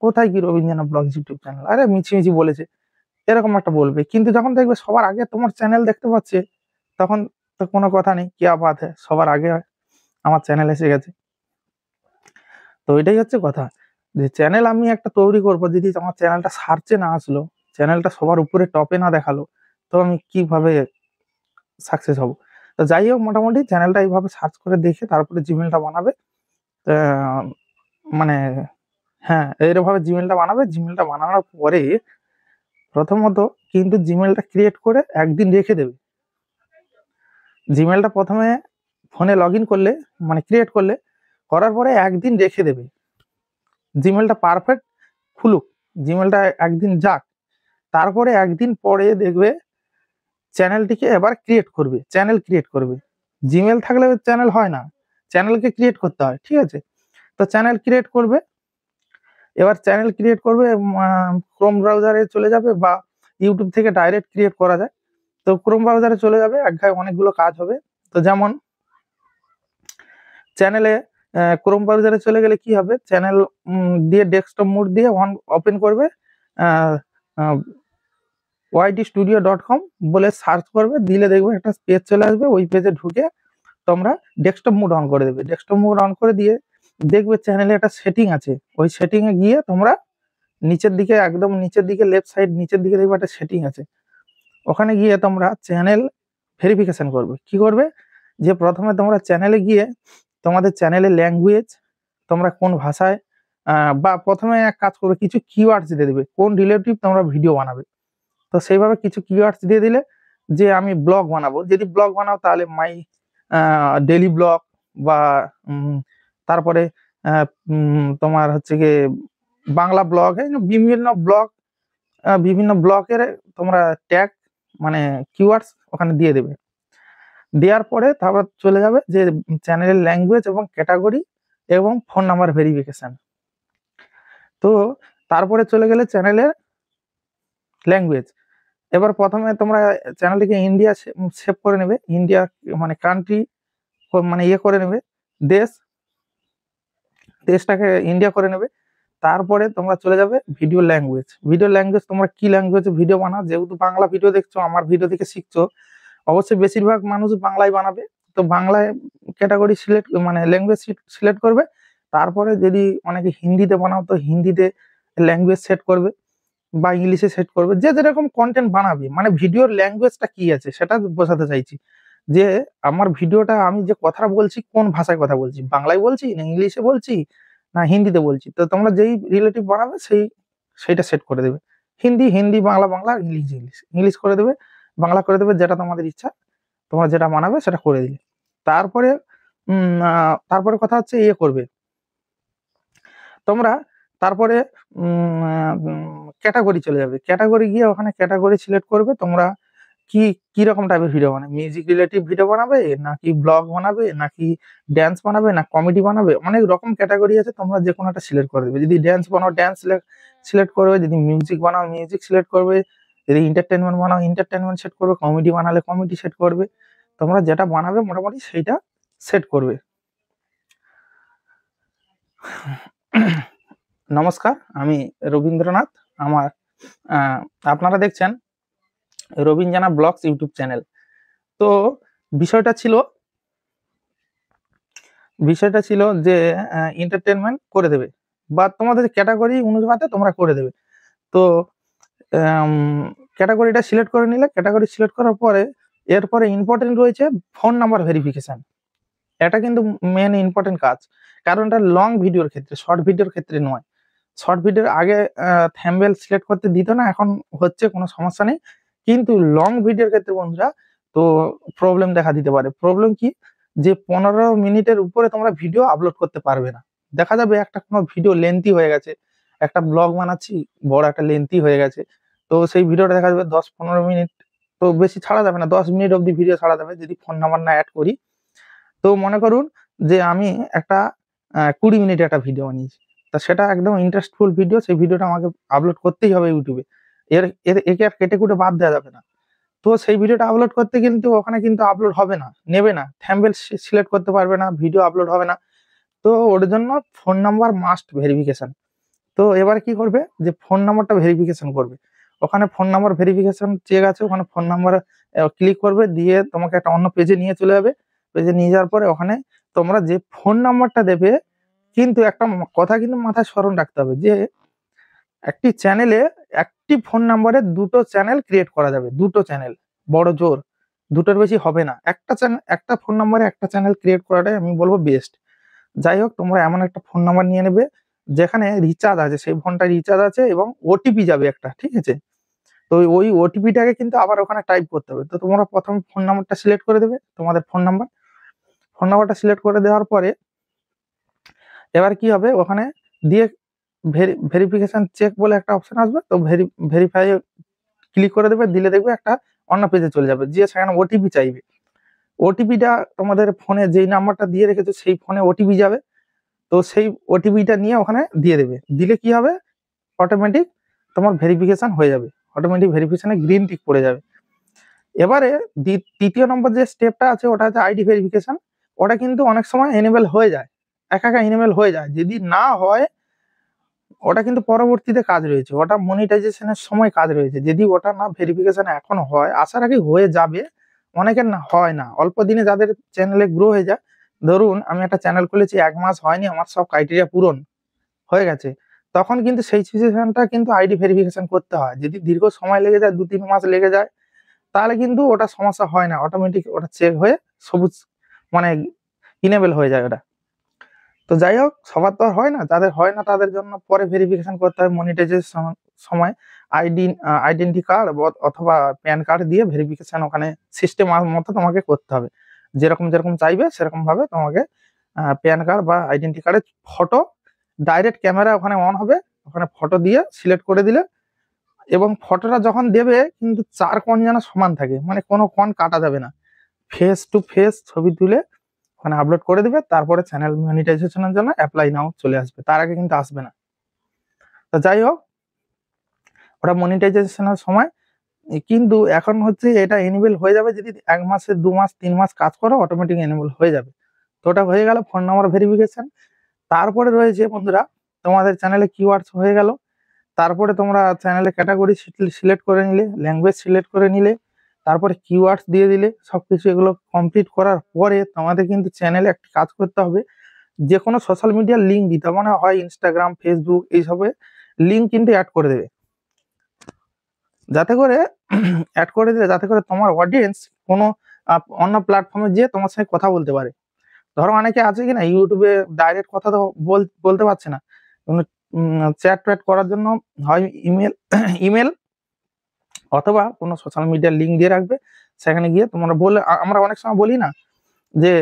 কোথায় কি রবীন্দ্রনাথ ব্লগস ইউটিউব চ্যানেল, আরে মিছিমিছি বলেছে, এরকম একটা বলবে। কিন্তু যখন দেখবে সবার আগে তোমার চ্যানেল দেখতে পাচ্ছে, তখন তো কোনো কথা নেই, কিয়া বাত হ্যায়, সবার আগে আমার চ্যানেল এসে গেছে। তো এটাই হচ্ছে কথা, যে চ্যানেল আমি একটা তৈরি করবো, যদি আমার চ্যানেলটা সার্চে না আসলো, চ্যানেলটা সবার উপরে টপে না দেখালো, তো আমি কিভাবে সাকসেস হব। তো যাই হোক, মোটামুটি চ্যানেলটা এইভাবে সার্চ করে দেখে তারপরে জিমেলটা বানাবে। মানে হ্যাঁ, এইভাবে জিমেলটা বানাবে। জিমেলটা বানানোর পরে প্রথমত কিন্তু জিমেলটা ক্রিয়েট করে একদিন রেখে দেবে। জিমেলটা প্রথমে ফোনে লগ ইন করলে, মানে ক্রিয়েট করলে, করার পরে একদিন রেখে দেবে, জিমেলটা পারফেক্ট খুলুক, জিমেলটা একদিন যাক, তারপরে একদিন পরে দেখবে চ্যানেলটিকে এবার চ্যানেল ক্রিয়েট করবে। জিমেল থাকলে চ্যানেল হয় না, চ্যানেলকে ক্রিয়েট করতে হয়, ঠিক আছে। তো চ্যানেল ক্রিয়েট করবে, এবার চ্যানেল ক্রিয়েট করবে, ক্রোম ব্রাউজারে চলে যাবে, বা ইউটিউব থেকে ডাইরেক্ট ক্রিয়েট করা যায়। তো ক্রোম ব্রাউজারে চলে যাবে, এক গায়ে অনেকগুলো কাজ হবে। তো যেমন চ্যানেলে ক্রোম ব্রাউজারে চলে গেলে কি হবে, চ্যানেল দিয়ে ডেস্কটপ মোড দিয়ে ওপেন করবে, ydstudio.com বলে সার্চ করবে, দিলে দেখবে একটা পেজ চলে আসবে, ওই পেজে ঢুকে তোমরা ডেস্কটপ মোড অন করে দেবে। ডেস্কটপ মোড অন করে দিয়ে দেখবে চ্যানেলে একটা সেটিং আছে, ওই সেটিং এ গিয়ে তোমরা নিচের দিকে, একদম নিচের দিকে লেফট সাইড নিচের দিকে দেখবে একটা সেটিং আছে, ওখানে গিয়ে তোমরা চ্যানেল ভেরিফিকেশন করবে। কি করবে, যে প্রথমে তোমরা চ্যানেলে গিয়ে তোমাদের চ্যানেলের ল্যাঙ্গুয়েজ, তোমরা কোন ভাষায়, বা প্রথমে এক কাজ করবে, কিছু কিওয়ার্ডস দিয়ে দেবে, কোন রিলেটিভ তোমরা ভিডিও বানাবে। তো সেইভাবে কিছু কিওয়ার্ডস দিয়ে দিলে, যে আমি ব্লগ বানাবো, যদি ব্লগ বানাও তাহলে মাই ডেইলি ব্লগ, বা তারপরে তোমার হচ্ছে গিয়ে বাংলা ব্লগ, বিভিন্ন ব্লগের তোমরা ট্যাগ, মানে কিওয়ার্ডস ওখানে দিয়ে দেবে। দেওয়ার পরে তারপর চলে যাবে যে চ্যানেলের ল্যাঙ্গুয়েজ এবং ক্যাটাগরি এবং ফোন নাম্বার ভেরিফিকেশন। তো তারপরে চলে গেলে চ্যানেলের ল্যাঙ্গুয়েজ। এবার প্রথমে তোমরা চ্যানেলটিকে ইন্ডিয়া সেভ করে নেবে, ইন্ডিয়া মানে কান্ট্রি, মানে করে নেবে, দেশটাকে ইন্ডিয়া করে নেবে। তারপরে তোমরা চলে যাবে ভিডিও ল্যাঙ্গুয়েজ, তোমরা কি ল্যাঙ্গুয়েজে ভিডিও বানাও, যেহেতু বাংলা ভিডিও দেখছো, আমার ভিডিও থেকে শিখছো, অবশ্যই বেশিরভাগ মানুষ বাংলায় বানাবে। তো বাংলায় ক্যাটাগরি সিলেক্ট, মানে ল্যাঙ্গুয়েজ সিলেক্ট করবে। তারপরে যদি অনেকে হিন্দিতে বানাও, তো হিন্দিতে ল্যাঙ্গুয়েজ সেট করবে বা ইংলিশে সেট করবে, যে যেরকম কন্টেন্ট বানাবে, মানে ভিডিওর ল্যাঙ্গুয়েজটা কি আছে সেটা বোঝাতে চাইছি, যে আমার ভিডিওটা আমি যে কথাটা বলছি কোন ভাষায় কথা বলছি, বাংলায় বলছি না ইংলিশে বলছি না হিন্দিতে বলছি। তো তোমরা যেই রিলেটিভ বানাবে সেইটা সেট করে দেবে। Hindi Hindi, Bangla Bangla, English English, English করে দেবে, বাংলা করে দেবে, যেটা তোমাদের ইচ্ছা তোমরা যেটা বানাবে সেটা করে দিলে। তারপরে তারপরে কথা হচ্ছে ইয়ে করবে তোমরা, তারপরে ক্যাটাগরি চলে যাবে। ক্যাটাগরি গিয়ে ওখানে ক্যাটাগরি সিলেক্ট করবে তোমরা কি রকম টাইপের ভিডিও বানাবে, মিউজিক রিলেটিভ ভিডিও বানাবে নাকি ব্লগ বানাবে নাকি ড্যান্স বানাবে না কমেডি বানাবে, অনেক রকম ক্যাটাগরি আছে, তোমরা যে কোনো একটা সিলেক্ট করে দেবে। যদি ড্যান্স বানাও ড্যান্স সিলেক্ট করবে, যদি মিউজিক বানাও মিউজিক সিলেক্ট করবে, যদি এন্টারটেনমেন্ট বানাও এন্টারটেনমেন্ট সেট করবে, কমেডি বানালে কমেডি সেট করবে। তোমরা যেটা বানাবে মোটামুটি সেইটা সেট করবে। নমস্কার, আমি রবীন্দ্রনাথ। আমার আপনারা দেখছেন রবীন জানা ব্লগস ইউটিউব চ্যানেল। তো বিষয়টা ছিল যে এন্টারটেনমেন্ট করে দেবে বা তোমাদের ক্যাটাগরি অনুযায়ী তোমরা করে দেবে। তো ক্যাটাগরিটা সিলেক্ট করে নিলে, ক্যাটাগরি সিলেক্ট করার পরে এরপরে ইম্পর্টেন্ট রয়েছে ফোন নাম্বার ভেরিফিকেশন। এটা কিন্তু মেন ইম্পর্টেন্ট কাজ, কারণ এটা লং ভিডিওর ক্ষেত্রে, শর্ট ভিডিওর ক্ষেত্রে নয়। শর্ট ভিডিওর আগে থাম্বনেল সিলেক্ট করতে দিত না, এখন হচ্ছে, কোনো সমস্যা নেই। কিন্তু লং ভিডিওর ক্ষেত্রে বন্ধুরা তো প্রবলেম দেখা দিতে পারে। প্রবলেম কি, যে 15 মিনিটের উপরে তোমরা ভিডিও আপলোড করতে পারবে না। দেখা যাবে একটা কোনো ভিডিও লেন্থি হয়ে গেছে, একটা ব্লগ বানাচ্ছি বড় একটা লেন্থি হয়ে গেছে, তো সেই ভিডিওটা দেখা যাবে 10-15 মিনিট, তো বেশি ছাড়া যাবে না, 10 মিনিট অবধি ভিডিও ছাড়া যাবে যদি ফোন নাম্বার না অ্যাড করি। তো মনে করুন যে আমি একটা 20 মিনিট একটা ভিডিও বানিয়েছি, তা সেটা একদম ইন্টারেস্টফুল ভিডিও, সেই ভিডিওটা আমাকে আপলোড করতেই হবে ইউটিউবে, একে আর কেটে কুটে বাদ দেওয়া যাবে না। তো সেই ভিডিওটা আপলোড করতে কিন্তু ওখানে কিন্তু আপলোড হবে না, নেবে না, থাম্বনেল সিলেক্ট করতে পারবে না, ভিডিও আপলোড হবে না। তো ওর জন্য ফোন নাম্বার মাস্ট ভেরিফিকেশন। তো এবার কি করবে, যে ফোন নাম্বারটা ভেরিফিকেশন করবে। ওখানে ফোন নাম্বার ভেরিফিকেশন চেক আছে, ওখানে ফোন নাম্বার ক্লিক করবে, দিয়ে তোমাকে একটা অন্য পেজে নিয়ে চলে যাবে। পেজে নিয়ে যাওয়ার পরে ওখানে তোমরা যে ফোন নাম্বারটা দেবে, কিন্তু একটা কথা কিন্তু মাথায় স্মরণ রাখতে হবে, যে একটি চ্যানেলে একটি ফোন নাম্বারে 2টো চ্যানেল ক্রিয়েট করা যাবে, 2টো চ্যানেল, বড় জোর 2টোর বেশি হবে না। একটা ফোন নাম্বারে একটা চ্যানেল ক্রিয়েট করাটাই আমি বলবো বেস্ট। যাই হোক, তোমরা এমন একটা ফোন নাম্বার নিয়ে নেবে যেখানে রিচার্জ আছে, সেই ফোনটা রিচার্জ আছে এবং ওটিপি যাবে একটা, ঠিক আছে। তো ওই ওটিপিটাকে কিন্তু আবার ওখানে টাইপ করতে হবে। তো তোমরা প্রথমে ফোন নাম্বারটা সিলেক্ট করে দেবে, তোমাদের ফোন নাম্বারটা সিলেক্ট করে দেওয়ার পরে এবার কি হবে, ওখানে দিয়ে ভেরিফিকেশন চেক বলে একটা অপশন আসবে, তো ভেরিফাই ক্লিক করে দেবে, দিলে দেখবে একটা অন্য পেজে চলে যাবে, যে সেখানে ওটিপি চাইবে। ওটিপিটা তোমাদের ফোনে যেই নাম্বারটা দিয়ে রেখেছো সেই ফোনে ওটিপি যাবে, তো সেই ওটিপিটা নিয়ে ওখানে দিয়ে দেবে। দিলে কি হবে, অটোমেটিক তোমার ভেরিফিকেশন হয়ে যাবে, অটোমেটিক ভেরিফিকেশনে গ্রিন টিক পড়ে যাবে। এবারে তৃতীয় নম্বর যে স্টেপটা আছে ওটা হচ্ছে আইডি ভেরিফিকেশন। ওটা কিন্তু অনেক সময় এনেবল হয়ে যায়, একা এনেবল হয়ে যায়। যদি না হয় ওটা কিন্তু পরবর্তীতে কাজ রয়েছে, ওটা মনিটাইজেশনের সময় কাজ রয়েছে। যদি ওটা না ভেরিফিকেশন এখন হয়, আসার আগে হয়ে যাবে, অনেকের না হয় না, অল্প দিনে যাদের চ্যানেলে গ্রো হয়ে যায়। ধরুন আমি একটা চ্যানেল খুলেছি, 1 মাস হয়নি, আমার সব ক্রাইটেরিয়া পূরণ হয়ে গেছে, তখন কিন্তু সেই সিচুয়েশনটা কিন্তু আইডি ভেরিফিকেশন করতে হয়। যদি দীর্ঘ সময় লেগে যায়, 2-3 মাস লেগে যায়, তাহলে কিন্তু ওটা সমস্যা হয় না, অটোমেটিক ওটা চেক হয়ে সবুজ মানে ইনেবল হয়ে যায় ওটা। তো যাই হোক, সবার তো আর হয় না, যাদের হয় না তাদের জন্য পরে ভেরিফিকেশন করতে হয় মনিটাইজেশন সময় আইডেন্টি কার্ড অথবা প্যান কার্ড দিয়ে ভেরিফিকেশন ওখানে সিস্টেম মতো তোমাকে করতে হবে। যেরকম চাইবে সেরকম ভাবে তোমাকে প্যান কার্ড বা আইডেন্টি কার্ডের ফটো ডাইরেক্ট ক্যামেরা ওখানে অন হবে, ওখানে ফটো দিয়ে সিলেক্ট করে দিলে, এবং ফটোটা যখন দেবে কিন্তু 4 কোণ যেন সমান থাকে, মানে কোনো কোণ কাটা যাবে না, ফেস টু ফেস ছবি তুলে ওখানে আপলোড করে দিবে। তারপরে চ্যানেল মনিটাইজেশনের জন্য অ্যাপ্লাই নাও চলে আসবে, তার আগে কিন্তু আসবে না। তো যাই হোক, ওটা মনিটাইজেশনের সময় কিন্তু এখন হচ্ছে এটা এনেবল হয়ে যাবে যদি 1 মাসে 2 মাস 3 মাস কাজ করো, অটোমেটিক এনেবল হয়ে যাবে। তো ওটা হয়ে গেল ফোন নাম্বার ভেরিফিকেশন। তারপরে রয়েছে বন্ধুরা তোমাদের চ্যানেলে কিওয়ার্ডস হয়ে গেল। তারপরে তোমরা চ্যানেলে ক্যাটাগরি সিলেক্ট করে নিলে, ল্যাঙ্গুয়েজ সিলেক্ট করে নিলে, তারপরে কিওয়ার্ডস দিয়ে দিলে, সবকিছু এগুলো কমপ্লিট করার পরে তোমাদের কিন্তু চ্যানেলে একটা কাজ করতে হবে, যে কোনো সোশ্যাল মিডিয়ার লিঙ্ক দিতে হবে, মানে হয় ইনস্টাগ্রাম, ফেসবুক, এইসবে লিঙ্ক কিন্তু অ্যাড করে দেবে, যাতে করে অ্যাড করে দিলে যাতে করে তোমার অডিয়েন্স কোনো অন্য প্ল্যাটফর্মে যেয়ে তোমার সঙ্গে কথা বলতে পারে। ধরো অনেকে আছে কিনা ইউটিউবে ডাইরেক্ট কথা তো বলতে পারছে না, চ্যাট ট্যাট করার জন্য হয় ইমেল ইমেল অথবা কোনো সোশ্যাল মিডিয়ার লিঙ্ক দিয়ে রাখবে, সেখানে গিয়ে তোমরা বলে, আমরা অনেক সময় বলি না যে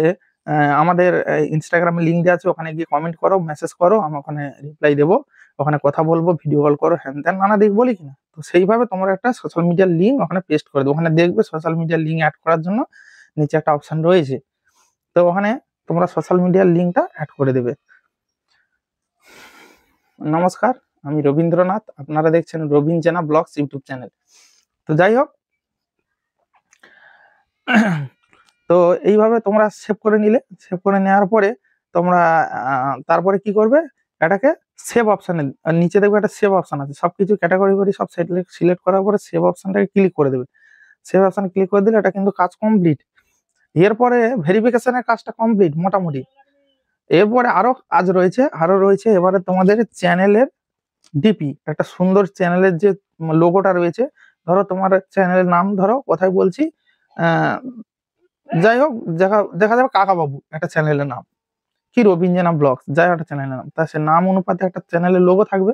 আমাদের ইনস্টাগ্রামে লিঙ্ক দেওয়া আছে, ওখানে গিয়ে কমেন্ট করো, মেসেজ করো, আমি ওখানে রিপ্লাই দেবো, ওখানে কথা বলবো, ভিডিও কল করো, হ্যান ত্যান নানা দিক বলি কিনা। তো সেইভাবে তোমরা একটা সোশ্যাল মিডিয়ার লিঙ্ক ওখানে পেস্ট করে দেবো, ওখানে দেখবে সোশ্যাল মিডিয়ার লিঙ্ক অ্যাড করার জন্য নিচে একটা অপশন রয়েছে, তো ওখানে তোমরা সোশ্যাল মিডিয়ার লিঙ্কটা অ্যাড করে দেবে। নমস্কার, আমি রবীন্দ্রনাথ, আপনারা দেখছেন রবীন জেনা ব্লগস ইউটিউব চ্যানেল। তো যাই হোক, তো এইভাবে তোমরা সেভ করে নিলে, সেভ করে নেওয়ার পরে তোমরা তারপরে কি করবে, এটাকে সেভ অপশানে নিচে দেখবে একটা সেভ অপশান আছে, সবকিছু ক্যাটাগরি করে সব সিলেক্ট করার পরে সেভ অপশানটাকে ক্লিক করে দেবে। সেভ অপশানে ক্লিক করে দিলে এটা কিন্তু কাজ কমপ্লিট। এরপরে ভেরিফিকেশনের কাজটা কমপ্লিট মোটামুটি। এরপরে আরো কাজ রয়েছে, এবারে তোমাদের চ্যানেলের ডিপি, একটা সুন্দর চ্যানেলের যে লোগোটা রয়েছে, ধরো তোমার চ্যানেলের নাম, ধরো কোথায় বলছি, যাই হোক দেখা যাবে কাকাবাবু একটা চ্যানেলের নাম, কি রবীন জেনা ব্লগস, যাই একটা চ্যানেলের নাম, তা সে নাম অনুপাতে একটা চ্যানেলের লোগো থাকবে।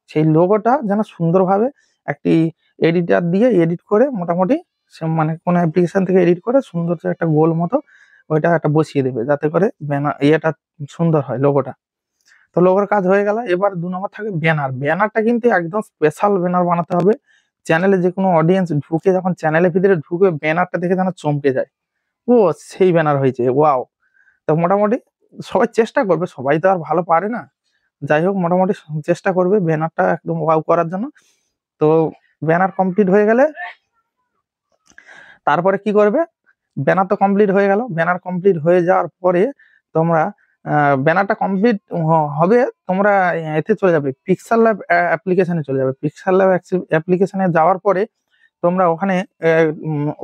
সেই লোগোটা যেন সুন্দরভাবে একটি এডিটার দিয়ে এডিট করে, মোটামুটি মানে কোনো অ্যাপ্লিকেশন থেকে এডিট করে সুন্দর একটা গোল মতো ওইটা একটা বসিয়ে দেবে, যাতে করে ব্যানার ইয়েটা সুন্দর হয় লোগোটা। তো লোগোর কাজ হয়ে গেল। এবার 2 নম্বর থাকে ব্যানার। ব্যানারটা কিন্তু একদম স্পেশাল ব্যানার বানাতে হবে, চ্যানেলে যে কোনো অডিয়েন্স ঢুকে যখন চ্যানেলের ভিতরে ঢুকে ব্যানারটা দেখে যেন চমকে যায়, ও সেই ব্যানার হয়েছে, ওয়াও। তো মোটামুটি সবাই চেষ্টা করবে, সবাই তো আর ভালো পারে না, যাই হোক মোটামুটি চেষ্টা করবে ব্যানারটা একদম ওয়াও করার জন্য। তো ব্যানার কমপ্লিট হয়ে গেলে তারপরে কি করবে, ব্যানার তো কমপ্লিট হয়ে গেল, ব্যানার কমপ্লিট হয়ে যাওয়ার পরে তোমরা ব্যানারটা কমপ্লিট হবে, তোমরা এতে চলে যাবে, পিক্সেল ল্যাব অ্যাপ্লিকেশনে চলে যাবে। পিক্সেল ল্যাব অ্যাপ্লিকেশনে যাওয়ার পরে তোমরা ওখানে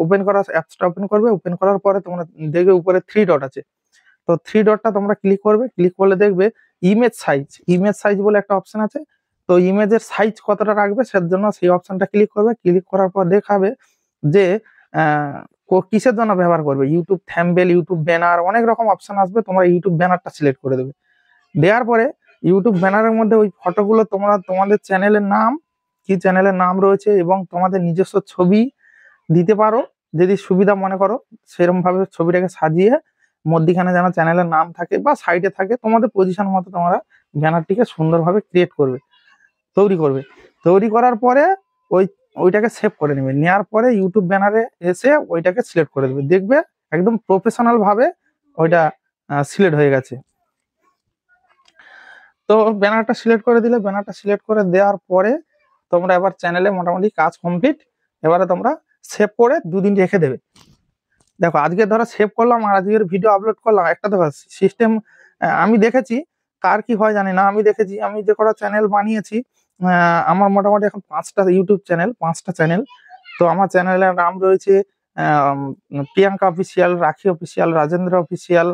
ওপেন করা অ্যাপসটা ওপেন করবে, ওপেন করার পরে তোমরা দেখবে উপরে 3 ডট আছে, তো 3 ডটটা তোমরা ক্লিক করবে, ক্লিক করলে দেখবে ইমেজ সাইজ বলে একটা অপশন আছে। তো ইমেজের সাইজ কতটা রাখবে সের জন্য সেই অপশনটা ক্লিক করবে, ক্লিক করার পর দেখাবে যে কিসের জন্য ব্যবহার করবে, ইউটিউব থ্যাম্বনেল, ইউটিউব ব্যানার, অনেক রকম অপশন আসবে, তোমরা ইউটিউব ব্যানারটা সিলেক্ট করে দেবে। দেওয়ার পরে ইউটিউব ব্যানারের মধ্যে ওই ফটোগুলো তোমরা তোমাদের চ্যানেলের নাম, কি চ্যানেলের নাম রয়েছে এবং তোমাদের নিজস্ব ছবি দিতে পারো যদি সুবিধা মনে করো, সেরকম ভাবে ছবিটাকে সাজিয়ে মধ্যখানে যেন চ্যানেলের নাম থাকে বা সাইডে থাকে, তোমাদের পজিশন মতো তোমরা ব্যানারটিকে সুন্দরভাবে ক্রিয়েট করবে, তৈরি করার পরে ওইটাকে সেভ করে নেবে। নেওয়ার পরে ইউটিউব ব্যানারে এসে ওইটাকে সিলেক্ট করে দেবে, দেখবে একদম প্রফেশনাল ভাবে ওইটা সিলেক্ট হয়ে গেছে। তো ব্যানারটা সিলেক্ট করে দিলে, ব্যানারটা সিলেক্ট করে দেওয়ার পরে তোমরা এবার চ্যানেলে মোটামুটি কাজ কমপ্লিট। এবারে তোমরা সেভ করে 2 দিন রেখে দেবে। দেখো আজকে ধরো সেভ করলাম আর আজকের ভিডিও আপলোড করলাম, একটা দেখো সিস্টেম আমি দেখেছি, কার কি হয় জানি না, আমি দেখেছি আমি যে কটা চ্যানেল বানিয়েছি, আমার মোটামুটি এখন 5টা ইউটিউব চ্যানেল, 5টা চ্যানেল। তো আমার চ্যানেলের নাম রয়েছে প্রিয়াঙ্কা অফিসিয়াল, রাখি অফিসিয়াল, রাজেন্দ্র অফিসিয়াল,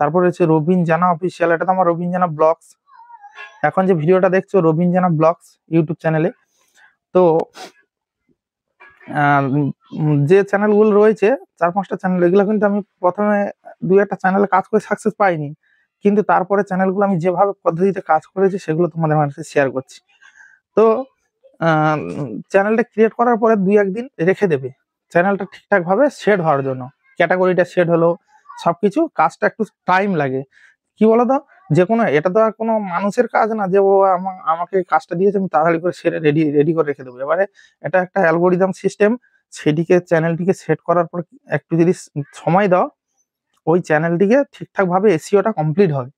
তারপর রয়েছে রবীন জানা অফিসিয়াল, এটা তো আমার রবীন জানা ব্লগস। এখন যে ভিডিওটা দেখছো রবীন জানা ব্লগস ইউটিউব চ্যানেলে। তো যে চ্যানেলগুলো রয়েছে 4-5টা চ্যানেল, এগুলো কিন্তু আমি প্রথমে 2-1টা চ্যানেলে কাজ করে সাকসেস পাইনি, কিন্তু তারপরে চ্যানেলগুলো আমি যেভাবে পদ্ধতিতে কাজ করেছি সেগুলো তোমাদের সাথে শেয়ার করছি। তো চ্যানেলটা ক্রিয়েট করার পরে 2-1 দিন রেখে দেবে চ্যানেলটা ঠিকঠাক ভাবে সেট হওয়ার জন্য, ক্যাটাগরিটা সেট হলো, সবকিছু, কাজটা একটু টাইম লাগে। কি বলতো, যে কোনো, এটা তো আর কোনো মানুষের কাজ না যে ও আমাকে কাজটা দিয়েছে আমি তাড়াতাড়ি করে সেরে রেডি করে রেখে দেবো। এবারে এটা একটা অ্যালগোরিদম সিস্টেম, সেটিকে চ্যানেলটিকে সেট করার পর একটু যদি সময় দাও, ওই চ্যানেলটিকে ঠিকঠাক ভাবে এসইওটা কমপ্লিট হয়।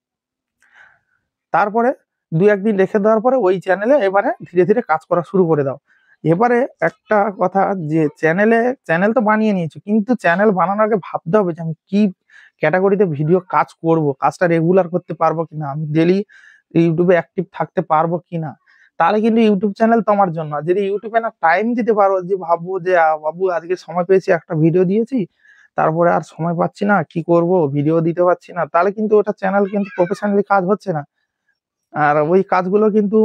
তারপরে 2-1 দিন রেখে দেওয়ার পরে ওই চ্যানেলে এবারে ধীরে ধীরে কাজ করা শুরু করে দাও। এবারে একটা কথা, যে চ্যানেল তো বানিয়ে নিয়েছো, কিন্তু চ্যানেল বানানোর আগে ভাবতে হবে যে আমি কি ক্যাটাগরিতে ভিডিও কাজ করব, কাজটা রেগুলার করতে পারবো কিনা, আমি ডেলি ইউটিউবে অ্যাক্টিভ থাকতে পারবো কিনা, তাহলে কিন্তু ইউটিউব চ্যানেল তোমার জন্য। যদি ইউটিউবে না টাইম দিতে পারো, যে ভাববো যে বাবু আজকে সময় পেয়েছি, একটা ভিডিও দিয়েছি, তারপরে আর সময় পাচ্ছি না, কি করব, ভিডিও দিতে পারছি না, তাহলে কিন্তু ওটা চ্যানেল কিন্তু প্রফেশনালি কাজ হচ্ছে না। আর ওই কাজগুলো কিন্তু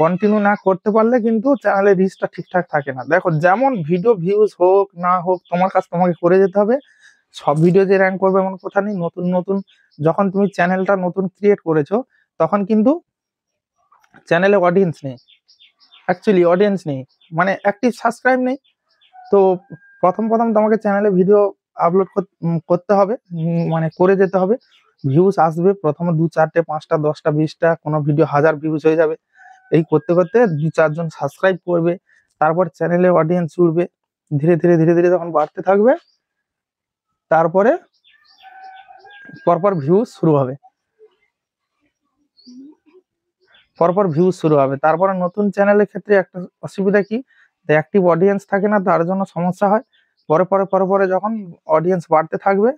কন্টিনিউ না করতে পারলে কিন্তু চ্যানেলের রিচটা ঠিকঠাক থাকে না। দেখো যেমন ভিডিও ভিউজ হোক না হোক, তোমার কাজ তোমাকে করে যেতে হবে। সব ভিডিও যে র্যাঙ্ক করবে এমন কথা নেই। নতুন নতুন যখন তুমি চ্যানেলটা নতুন ক্রিয়েট করেছো তখন কিন্তু চ্যানেলে অডিয়েন্স নেই, অ্যাকচুয়ালি অডিয়েন্স নেই, মানে অ্যাক্টিভ সাবস্ক্রাইব নেই। তো প্রথম তোমাকে চ্যানেলে ভিডিও আপলোড করতে হবে, মানে করে যেতে হবে। ভিউজ আসবে প্রথমে 2, 4টে, 5টা, 10টা, 20টা, কোনো ভিডিও 1000 ভিউজ হয়ে যাবে। এই করতে করতে 2-4 জন সাবস্ক্রাইব করবে, তারপর চ্যানেলে অডিয়েন্স জুড়বে, ধীরে ধীরে যখন বাড়তে থাকবে তারপরে পরপর ভিউজ শুরু হবে, তারপরে নতুন চ্যানেলের ক্ষেত্রে একটা অসুবিধা কি, অ্যাক্টিভ অডিয়েন্স থাকে না, তার জন্য সমস্যা হয়। পরে যখন অডিয়েন্স বাড়তে থাকবে,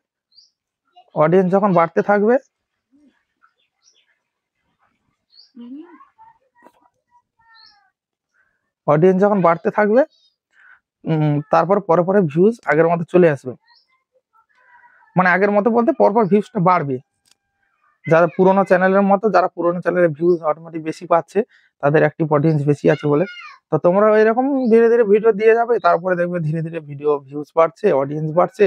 তারপর পরে ভিউজ আগের মতো চলে আসবে। মানে আগের মতো বলতে পরপর ভিউজটা বাড়বে। যারা পুরোনো চ্যানেলের মতো, যারা পুরোনো চ্যানেলের ভিউজ অটোমেটিক বেশি পাচ্ছে, তাদের অ্যাক্টিভ অডিয়েন্স বেশি আছে বলে, তো তোমরা এরকম ধীরে ধীরে ভিডিও দিয়ে যাবে, তারপরে দেখবে ধীরে ধীরে ভিডিও ভিউজ বাড়ছে, অডিয়েন্স বাড়ছে।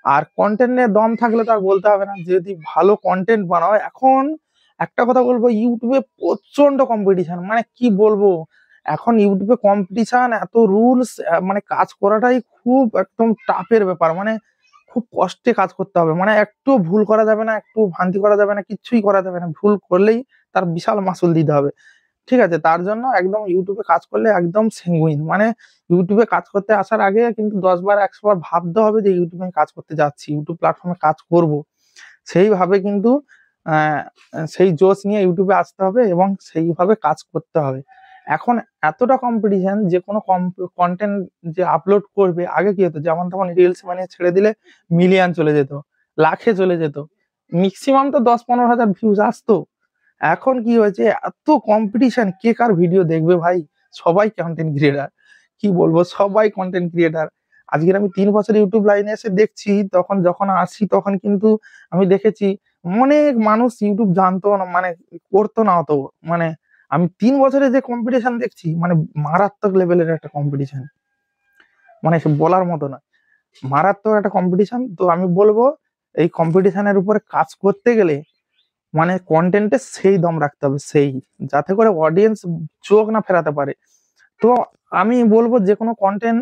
আর কন্টেন্টের দম থাকলে তার বলতে হবে না, যদি ভালো কন্টেন্ট বানাও। এখন একটা কথা বলবো, ইউটিউবে প্রচন্ড কম্পিটিশন, মানে কি বলবো, এখন ইউটিউবে কম্পিটিশন, এত রুলস, মানে কাজ করাটাই খুব একদম টাফের ব্যাপার। মানে খুব কষ্টে কাজ করতে হবে, মানে একটু ভুল করা যাবে না, একটু ভ্রান্তি করা যাবে না, কিচ্ছুই করা যাবে না। ভুল করলেই তার বিশাল মাসুল দিতে হবে, ঠিক আছে? তার জন্য একদম ইউটিউবে কাজ করলে একদম সেঙ্গুইন, মানে ইউটিউবে কাজ করতে আসার আগে কিন্তু 10 বার 100 বার ভাবতে হবে যে ইউটিউবে কাজ করতে যাচ্ছি, ইউটিউব প্ল্যাটফর্মে কাজ করব। সেইভাবে কিন্তু সেই জোশ নিয়ে ইউটিউবে আসতে হবে এবং সেইভাবে কাজ করতে হবে। এখন এতটা কম্পিটিশন, যে কোনো কন্টেন্ট যে আপলোড করবে, আগে কি হতো, যেমন তখন রিলস বানিয়ে ছেড়ে দিলে মিলিয়ন চলে যেত, লাখে চলে যেত, ম্যাক্সিমাম তো 10-15 হাজার ভিউজ আসতো। এখন কি হয়েছে, এত কম্পিটিশন, কে কার ভিডিও দেখবে ভাই? সবাই কন্টেন্ট ক্রিয়েটার, কি বলবো, সবাই কন্টেন্ট ক্রিয়েটার। আজকের আমি 3 বছর ইউটিউব লাইনে এসে দেখছি, যখন আসি তখন কিন্তু আমি দেখেছি অনেক মানুষ ইউটিউব জানতো না, মানে করতো না অত। মানে আমি 3 বছরে যে কম্পিটিশন দেখছি, মানে মারাত্মক লেভেলের একটা কম্পিটিশন, মানে সে বলার মতো না, মারাত্মক একটা কম্পিটিশন। তো আমি বলবো, এই কম্পিটিশনের উপরে কাজ করতে গেলে মানে কন্টেন্টে সেই দম রাখতে হবে, সেই যাতে করে অডিয়েন্স চোখ না ফেরাতে পারে। তো আমি বলবো, যে কোনো কন্টেন্ট,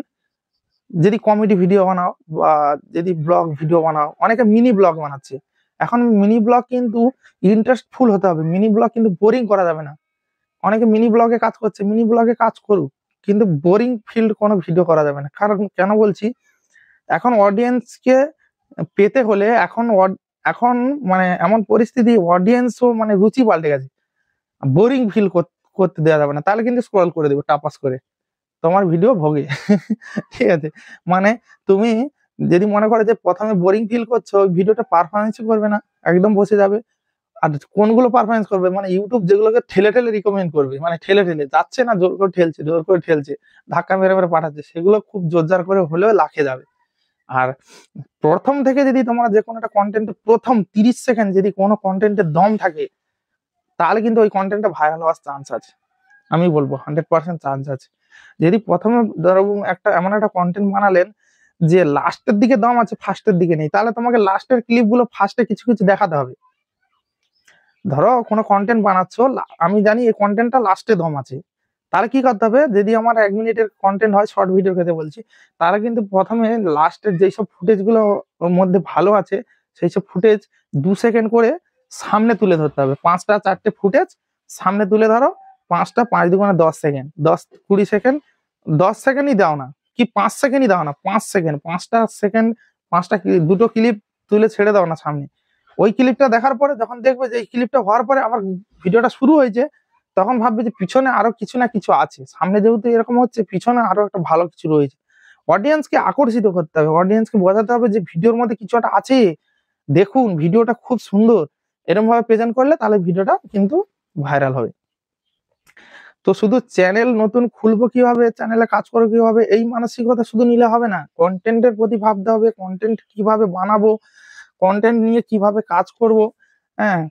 যদি কমেডি ভিডিও বানাও বা যদি ব্লগ ভিডিও বানাও, অনেকে মিনি ব্লগ বানাচ্ছে। এখন মিনি ব্লগ কিন্তু ইন্টারেস্টফুল হতে হবে, মিনি ব্লগ কিন্তু বোরিং করা যাবে না। অনেকে মিনি ব্লগে কাজ করছে, মিনি ব্লগে কাজ করুক, কিন্তু বোরিং ফিল্ড কোনো ভিডিও করা যাবে না। কারণ কেন বলছি, এখন অডিয়েন্সকে পেতে হলে এখন মানে এমন পরিস্থিতি, অডিয়েন্সও মানে রুচি পাল্টে গেছে, বোরিং ফিল করতে দেওয়া যাবে না, তাহলে কিন্তু স্ক্রল করে দেবে টাপাস করে, তোমার ভিডিও ভোগে। ঠিক আছে, মানে তুমি যদি মনে করো যে প্রথমে বোরিং ফিল করছো, ওই ভিডিওটা পারফরমেন্সই করবে না, একদম বসে যাবে। আর কোনগুলো পারফরমেন্স করবে, মানে ইউটিউব যেগুলোকে ঠেলে রিকমেন্ড করবে, মানে ঠেলে যাচ্ছে না, জোর করে ঠেলছে, ধাক্কা মেরে পাঠাচ্ছে, সেগুলো খুব জোরজার করে হলেও লাখে যাবে। আর প্রথম থেকে যদি তোমরা যে কোনো একটা কন্টেন্টে প্রথম 30 সেকেন্ড যদি কোনো কন্টেন্টের দম থাকে, তাহলে কিন্তু ওই কন্টেন্টটা ভাইরাল হওয়ার চান্স আছে, আমি বলবো 100% চান্স আছে। যদি প্রথমে ধরো এমন একটা কন্টেন্ট বানালেন যে লাস্টের দিকে দম আছে, ফার্স্টের দিকে নেই, তাহলে তোমাকে লাস্টের ক্লিপগুলো ফার্স্টে কিছু দেখাতে হবে। ধরো কোনো কন্টেন্ট বানাচ্ছ, আমি জানি এই কন্টেন্টটা লাস্টে দম আছে, তাহলে কি করতে হবে, যদি আমার 1 মিনিটের কন্টেন্ট হয়, শর্ট ভিডিও ক্ষেত্রে বলছি, তাহলে কিন্তু প্রথমে লাস্টের যেসব ফুটেজ গুলো ওর মধ্যে ভালো আছে, সেই সব ফুটেজ 2 সেকেন্ড করে সামনে তুলে ধরতে হবে। 5টা 4টে ফুটেজ সামনে তুলে ধরো, 5টা 5 দুগুণে 10 সেকেন্ড, 10-20 সেকেন্ড, 10 সেকেন্ডই দাও না, কি 5 সেকেন্ডই দাও না, 5 সেকেন্ড, 5টা সেকেন্ড, 5টা দুটো ক্লিপ তুলে ছেড়ে দাও না সামনে। ওই ক্লিপটা দেখার পরে যখন দেখবে যে এই ক্লিপটা হওয়ার পরে আমার ভিডিওটা শুরু হয়েছে, তখন ভাববে যে পিছনে আরো কিছু না কিছু আছে, সামনে যেহেতু এরকম হচ্ছে, পিছনে আরো একটা ভালো কিছু রয়েছে। অডিয়েন্সকে আকর্ষিত করতে হবে, অডিয়েন্সকে বোঝাতে হবে যে ভিডিওর মধ্যে কিছু একটা আছে, দেখুন ভিডিওটা খুব সুন্দর, এরকম ভাবে প্রেজেন্ট করলে তাহলে ভিডিওটা কিন্তু ভাইরাল হবে। তো শুধু চ্যানেল নতুন খুলবো কিভাবে, চ্যানেলে কাজ করবো কিভাবে, এই মানসিকতা শুধু নিলে হবে না, কন্টেন্টের প্রতি ভাবতে হবে, কন্টেন্ট কিভাবে বানাবো, কন্টেন্ট নিয়ে কিভাবে কাজ করব, হ্যাঁ,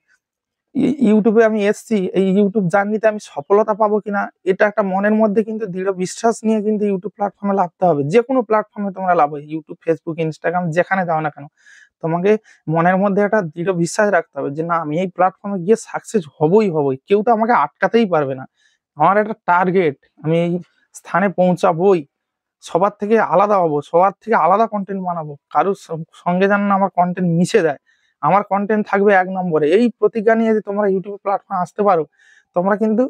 ইউটিউবে আমি এসছি, এই ইউটিউব জার্নিতে আমি সফলতা পাবো কিনা, এটা একটা মনের মধ্যে কিন্তু দৃঢ় বিশ্বাস নিয়ে কিন্তু ইউটিউব প্ল্যাটফর্মে লাভতে হবে। যে কোনো প্ল্যাটফর্মে তোমরা লাভো, ইউটিউব, ফেসবুক, ইনস্টাগ্রাম, যেখানে যাও না কেন, তোমাকে মনের মধ্যে একটা দৃঢ় বিশ্বাস রাখতে হবে যে না, আমি এই প্ল্যাটফর্মে গিয়ে সাকসেস হবই। কেউ তো আমাকে আটকাতেই পারবে না। আমার একটা টার্গেট, আমি এই স্থানে পৌঁছাবোই, সবার থেকে আলাদা হব, সবার থেকে আলাদা কন্টেন্ট বানাবো, কারোর সঙ্গে যেন না আমার কন্টেন্ট মিশে যায়, আমার কন্টেন্ট থাকবে 1 নম্বরে। এই প্রতিজ্ঞা নিয়ে যদি তোমরা ইউটিউব প্ল্যাটফর্মে আসতে পারো, তোমরা কিন্তু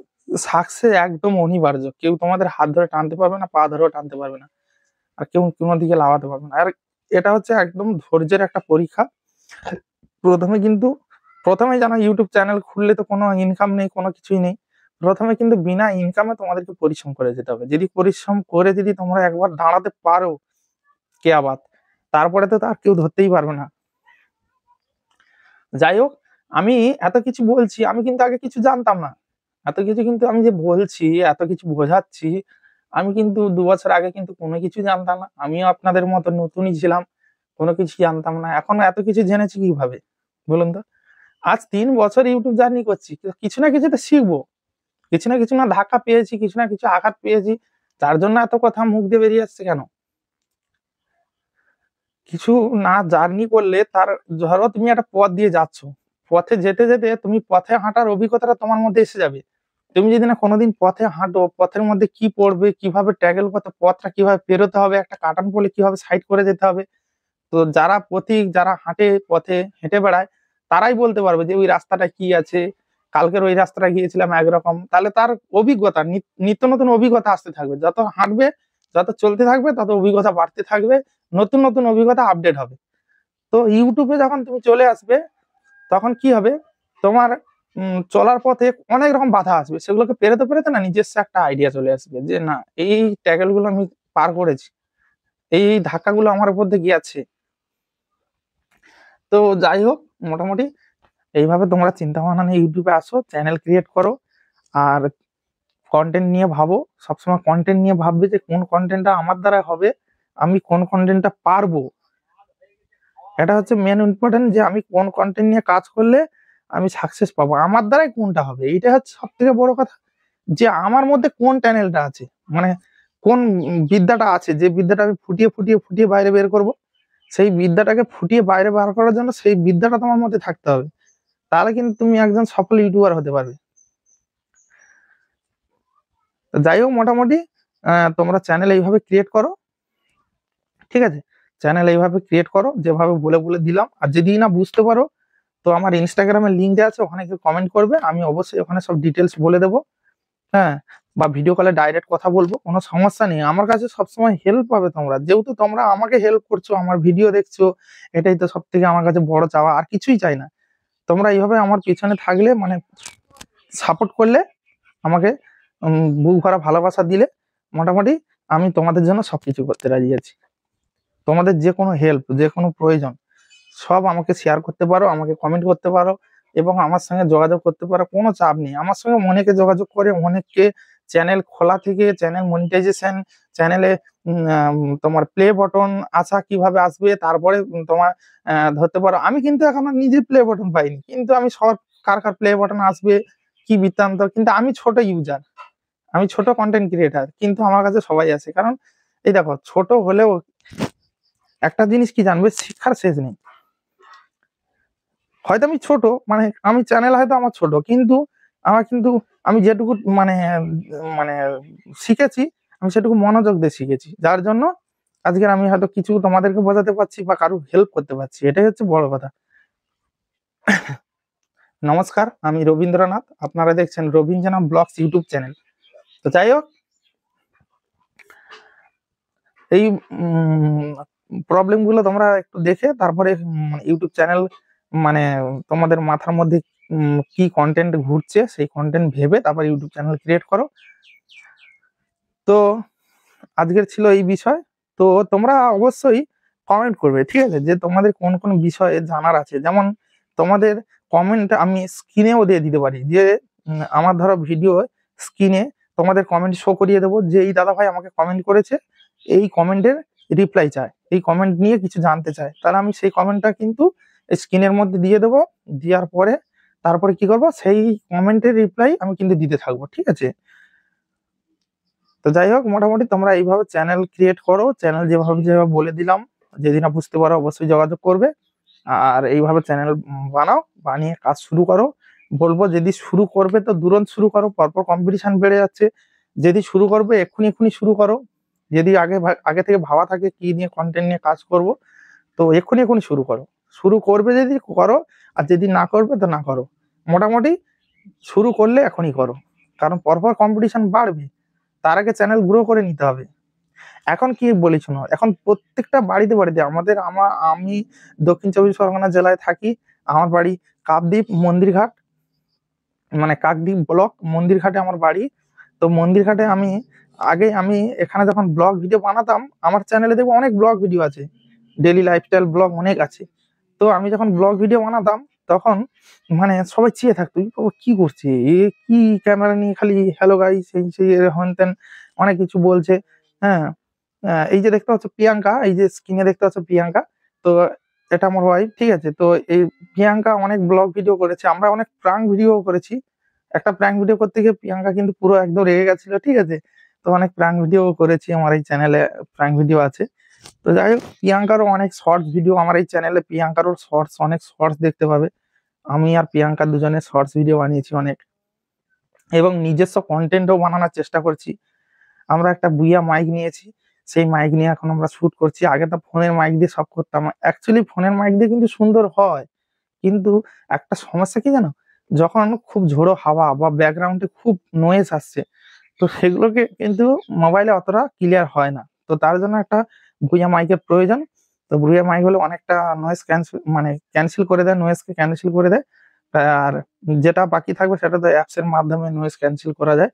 সাকসেস একদম অনিবার্য। কেউ তোমাদের হাত ধরে টানতে পারবে না, পা ধরেও টানতে পারবে না, আর কেউ কোনো দিকে লাগাতে পারবে না। আর এটা হচ্ছে একদম ধৈর্যের একটা পরীক্ষা। প্রথমে জানো, ইউটিউব চ্যানেল খুললে তো কোনো ইনকাম নেই, কোনো কিছুই নেই। প্রথমে কিন্তু বিনা ইনকামে তোমাদেরকে পরিশ্রম করে যেতে হবে। যদি পরিশ্রম করে যদি তোমরা একবার দাঁড়াতে পারো, কে আবার, তারপরে তো আর কেউ ধরতেই পারবে না। যাই হোক, আমি এত কিছু বলছি, আমি কিন্তু আগে কিছু জানতাম না। এত কিছু কিন্তু আমি যে বলছি, এত কিছু বোঝাচ্ছি, আমি কিন্তু 2 বছর আগে কিন্তু কোনো কিছু জানতাম না। আমিও আপনাদের মতো নতুনই ছিলাম, কোনো কিছু জানতাম না। এখন এত কিছু জেনেছি কিভাবে বলুন তো? আজ 3 বছর ইউটিউব জার্নি করছি, কিছু না কিছু তো শিখবো, কিছু না কিছু না ধাক্কা পেয়েছি, কিছু না কিছু আঘাত পেয়েছি, তার জন্য এত কথা মুখ দিয়ে বেরিয়ে আসছে কেন? কিছু না জার্নি করলে, তার ধরো তুমি একটা পথ দিয়ে যাচ্ছ, পথে যেতে যেতে তুমি পথে হাঁটার অভিজ্ঞতাটা তোমার মধ্যে এসে যাবে। তুমি যদি না কোনোদিন পথে হাঁটো, পথের মধ্যে কি পড়বে, কিভাবে ট্যাগেল করতে, পথটা কিভাবে পেরোতে হবে, একটা কাটান পড়লে কিভাবে সাইড করে যেতে হবে, তো যারা পথিক, যারা হাঁটে, পথে হেঁটে বেড়ায়, তারাই বলতে পারবে যে ওই রাস্তাটা কি আছে, কালকের ওই রাস্তাটা গিয়েছিলাম একরকম। তাহলে তার অভিজ্ঞতা, নিত্য নতুন অভিজ্ঞতা আসতে থাকবে, যত হাঁটবে, যত চলতে থাকবে, তত অভিজ্ঞতা বাড়তে থাকবে, নতুন নতুন অভিজ্ঞতা আপডেট হবে। তো ইউটিউবে যখন তুমি চলে আসবে, তখন কি হবে, তোমার চলার পথে অনেক রকম বাধা আসবে, সেগুলোকে পেরোতে পেরোতে না নিজস্ব একটা আইডিয়া চলে আসবে যে না, এই ট্যাগেল গুলো আমি পার করেছি, এই ধাক্কাগুলো আমার উপর দিয়ে গিয়েছে। তো যাই হোক, মোটামুটি এইভাবে তোমরা চিন্তা ভাবনা নিয়ে ইউটিউবে আসো, চ্যানেল ক্রিয়েট করো, আর কন্টেন্ট নিয়ে ভাবো। সবসময় কন্টেন্ট নিয়ে ভাববে যে কোন কন্টেন্টটা আমার দ্বারা হবে, আমি কোন কন্টেন্টটা পারবো। এটা হচ্ছে মেন ইম্পর্টেন্ট, যে আমি কোন কন্টেন্ট নিয়ে কাজ করলে আমি সাকসেস পাবো, আমার দ্বারাই কোনটা হবে। এইটা হচ্ছে সব থেকে বড় কথা, যে আমার মধ্যে কোন চ্যানেলটা আছে, মানে কোন বিদ্যাটা আছে, যে বিদ্যাটা আমি ফুটিয়ে বাইরে বের করব, সেই বিদ্যাটাকে ফুটিয়ে বাইরে বার করার জন্য সেই বিদ্যাটা তোমার মধ্যে থাকতে হবে। তাহলে কিন্তু তুমি একজন সফল ইউটিউবার হতে পারবে। তো যাই হোক, মোটামুটি তোমরা চ্যানেল এইভাবে ক্রিয়েট করো, ঠিক আছে? চ্যানেল এইভাবে ক্রিয়েট করো, যেভাবে বলে দিলাম। আর যদি না বুঝতে পারো, তো আমার ইনস্টাগ্রামের লিঙ্ক দেওয়া আছে, ওখানে কেউ কমেন্ট করবে, আমি অবশ্যই ওখানে সব ডিটেলস বলে দেবো। হ্যাঁ, বা ভিডিও কলে ডাইরেক্ট কথা বলবো, কোনো সমস্যা নেই। আমার কাছে সবসময় হেল্প পাবে তোমরা, যেহেতু তোমরা আমাকে হেল্প করছো, আমার ভিডিও দেখছো, এটাই তো সব থেকে আমার কাছে বড় চাওয়া, আর কিছুই চাই না। তোমরা এইভাবে আমার পিছনে থাকলে, মানে সাপোর্ট করলে, আমাকে বুক ভরা ভালোবাসা দিলে, মোটামুটি আমি তোমাদের জন্য সবকিছু করতে রাজি আছি। তোমাদের যে কোনো হেল্প, যে কোনো প্রয়োজন, সব আমাকে শেয়ার করতে পারো, আমাকে কমেন্ট করতে পারো, এবং আমার সঙ্গে যোগাযোগ করতে পারো, কোনো চাপ নেই। আমার সঙ্গে অনেকে যোগাযোগ করে, অনেককে চ্যানেল খোলা থেকে, চ্যানেল মনিটাইজেশন, চ্যানেলে তোমার প্লে বটন আসা কিভাবে আসবে, তারপরে তোমার ধরতে পারো, আমি কিন্তু এখনো নিজে প্লে বটন পাইনি, কিন্তু আমি সব কার প্লে বটন আসবে, কি বৃত্তান্ত, কিন্তু আমি ছোট ইউজার, আমি ছোট কন্টেন্ট ক্রিয়েটার, কিন্তু আমার কাছে সবাই আছে। কারণ এই দেখো, ছোট হলেও একটা জিনিস কি জানবে, শিক্ষার শেষ নেই। হয়তো আমি ছোট, মানে আমি চ্যানেল হয়তো আমার ছোট, কিন্তু আমি যেটুকু মানে মানে শিখেছি, আমি সেটুকু মনোযোগ দিয়ে শিখেছি, যার জন্য আজকের আমি হয়তো কিছু তোমাদেরকে বোঝাতে পারছি বা কারো হেল্প করতে পারছি, এটাই হচ্ছে বড় কথা। নমস্কার, আমি রবীন্দ্রনাথ, আপনারা দেখছেন রবীন্দ্রনা ব্লগস ইউটিউব চ্যানেল। তো যাই হোক, এই প্রবলেম গুলো তোমরা একটু দেখে তারপরে ইউটিউব চ্যানেল, মানে তোমাদের মাথার মধ্যে কি কন্টেন্ট ঘুরছে, সেই কন্টেন্ট ভেবে তারপর ইউটিউব চ্যানেল ক্রিয়েট করো। তো আজকের ছিল এই বিষয়। তো তোমরা অবশ্যই কমেন্ট করবে, ঠিক আছে, যে তোমাদের কোন কোন বিষয়ে জানার আছে। যেমন তোমাদের কমেন্ট আমি স্ক্রিনেও দিয়ে দিতে পারি, যে আমার ধরো ভিডিও স্ক্রিনে তোমাদের কমেন্ট শো করিয়ে দেবো, যে এই দাদা ভাই আমাকে কমেন্ট করেছে, এই কমেন্টের রিপ্লাই চায়, এই কমেন্ট নিয়ে কিছু জানতে চায়, তাহলে আমি সেই কমেন্টটা কিন্তু স্ক্রিনের মধ্যে দিয়ে দেবো। দেওয়ার পরে তারপরে কি করব, সেই কমেন্টের রিপ্লাই আমি কিন্তু দিতে থাকবো, ঠিক আছে। তো যাই হোক, মোটামুটি তোমরা এইভাবে চ্যানেল ক্রিয়েট করো, চ্যানেল যেভাবে বলে দিলাম, যদি না বুঝতে পারো অবশ্যই যোগাযোগ করবে। আর এইভাবে চ্যানেল বানাও, বানিয়ে কাজ শুরু করো। বলবো যদি শুরু করবে তো দুরন্ত শুরু করো, পরপর কম্পিটিশন বেড়ে যাচ্ছে। যদি শুরু করবে এক্ষুনি শুরু করো। যদি আগে থেকে ভাবা থাকে কি নিয়ে কন্টেন্ট নিয়ে কাজ করব, তো এক্ষুনি শুরু করো। শুরু করবে যদি করো, আর যদি না করবে তো না করো। মোটামুটি শুরু করলে এখনই করো, কারণ পরপর কম্পিটিশন বাড়বে, তার আগে চ্যানেল গ্রো করে নিতে হবে। এখন কি বলি শোনো, এখন প্রত্যেকটা বাড়িতে আমি দক্ষিণ চব্বিশ পরগনা জেলায় থাকি। আমার বাড়ি কাকদ্বীপ মন্দিরঘাট, মানে কাকদ্বীপ ব্লক মন্দিরঘাটে আমার বাড়ি। তো মন্দিরঘাটে আমি এখানে যখন ব্লগ ভিডিও বানাতাম, আমার চ্যানেলে দেখবো অনেক ব্লগ ভিডিও আছে, ডেইলি লাইফস্টাইল ব্লগ অনেক আছে। তো আমি যখন ব্লগ ভিডিও বানাতাম তখন মানে সবাই চেয়ে থাকতো, "এই বাবা কি করছে, এ কি ক্যামেরা নিয়ে খালি হ্যালো গাইস সেই সেই হেন তেন অনেক কিছু বলছে।" হ্যাঁ, এই যে দেখতে পাচ্ছ প্রিয়াঙ্কা, এই যে স্ক্রিনে দেখতে পাচ্ছ প্রিয়াঙ্কা, তো এটা আমার ওয়াইফ, ঠিক আছে। তো এই প্রিয়াঙ্কা অনেক ব্লগ ভিডিও করেছে, আমরা অনেক প্রাঙ্ক ভিডিও করেছি। একটা প্রাঙ্ক ভিডিও করতে গিয়ে প্রিয়াঙ্কা কিন্তু পুরো একদম রেগে গেছিল, ঠিক আছে। তো অনেক প্রাঙ্ক ভিডিও করেছি, আমার এই চ্যানেলে প্রাঙ্ক ভিডিও আছে। তো যাই হোক, প্রিয়াঙ্কারও অনেক শর্টস ভিডিও আমার এই চ্যানেলে, প্রিয়াঙ্কারও অনেক শর্টস দেখতে পাবে। আমি আর প্রিয়াঙ্কা দুজনে শর্টস ভিডিও বানিয়েছি অনেক, এবং নিজস্ব কন্টেন্টও বানানোর চেষ্টা করছি। আমরা একটা বুইয়া মাইক নিয়েছি, সেই মাইক নিয়ে এখন আমরা শুট করছি। আগে তো ফোনের মাইক দিয়ে সব করতাম, অ্যাকচুয়ালি ফোনের মাইক দিয়ে কিন্তু সুন্দর হয়, কিন্তু একটা সমস্যা কি জানো, যখন খুব ঝোড়ো হাওয়া বা ব্যাকগ্রাউন্ডে খুব নয়েজ আসছে, তো সেগুলোকে কিন্তু মোবাইলে অতটা ক্লিয়ার হয় না। তো তার জন্য একটা ভুইয়া মাইকের প্রয়োজন। তো ভুইয়া মাইক হলে অনেকটা নয়েজ ক্যান্সেল করে দেয়, নয়েজকে ক্যান্সেল করে দেয়। আর যেটা বাকি থাকবে সেটা তো অ্যাপস এর মাধ্যমে নয়েজ ক্যান্সেল করা যায়।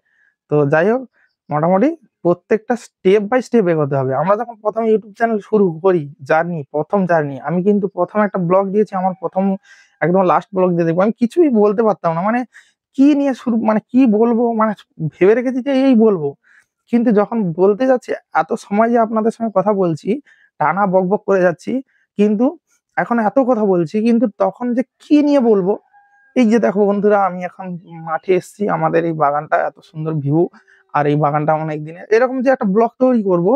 তো যাই হোক, মোটামুটি প্রত্যেকটা স্টেপ বাই স্টেপ এগোতে হবে। আমরা যখন প্রথম ইউটিউব চ্যানেল শুরু করি, প্রথম জার্নি, আমি কিন্তু প্রথম একটা ব্লগ দিয়েছি, আমার প্রথম একদম লাস্ট ব্লগ দিয়ে দেখবো, আমি কিছুই বলতে পারতাম না, মানে কি নিয়ে শুরু, মানে কি বলবো, মানে ভেবে রেখেছি যে এই বলবো, কিন্তু যখন বলতে যাচ্ছি, এত সময় যে আপনাদের সঙ্গে কথা বলছি, টানা বকবক করে যাচ্ছি, কিন্তু এখন এত কথা বলছি, কিন্তু তখন যে কি নিয়ে বলবো। এই যে দেখো বন্ধুরা, আমি এখন মাঠে এসেছি, আমাদের এই বাগানটা এত সুন্দর ভিউ, আর এই বাগানটা অনেক দিনের, এরকম যে একটা ব্লগ তৈরি করব,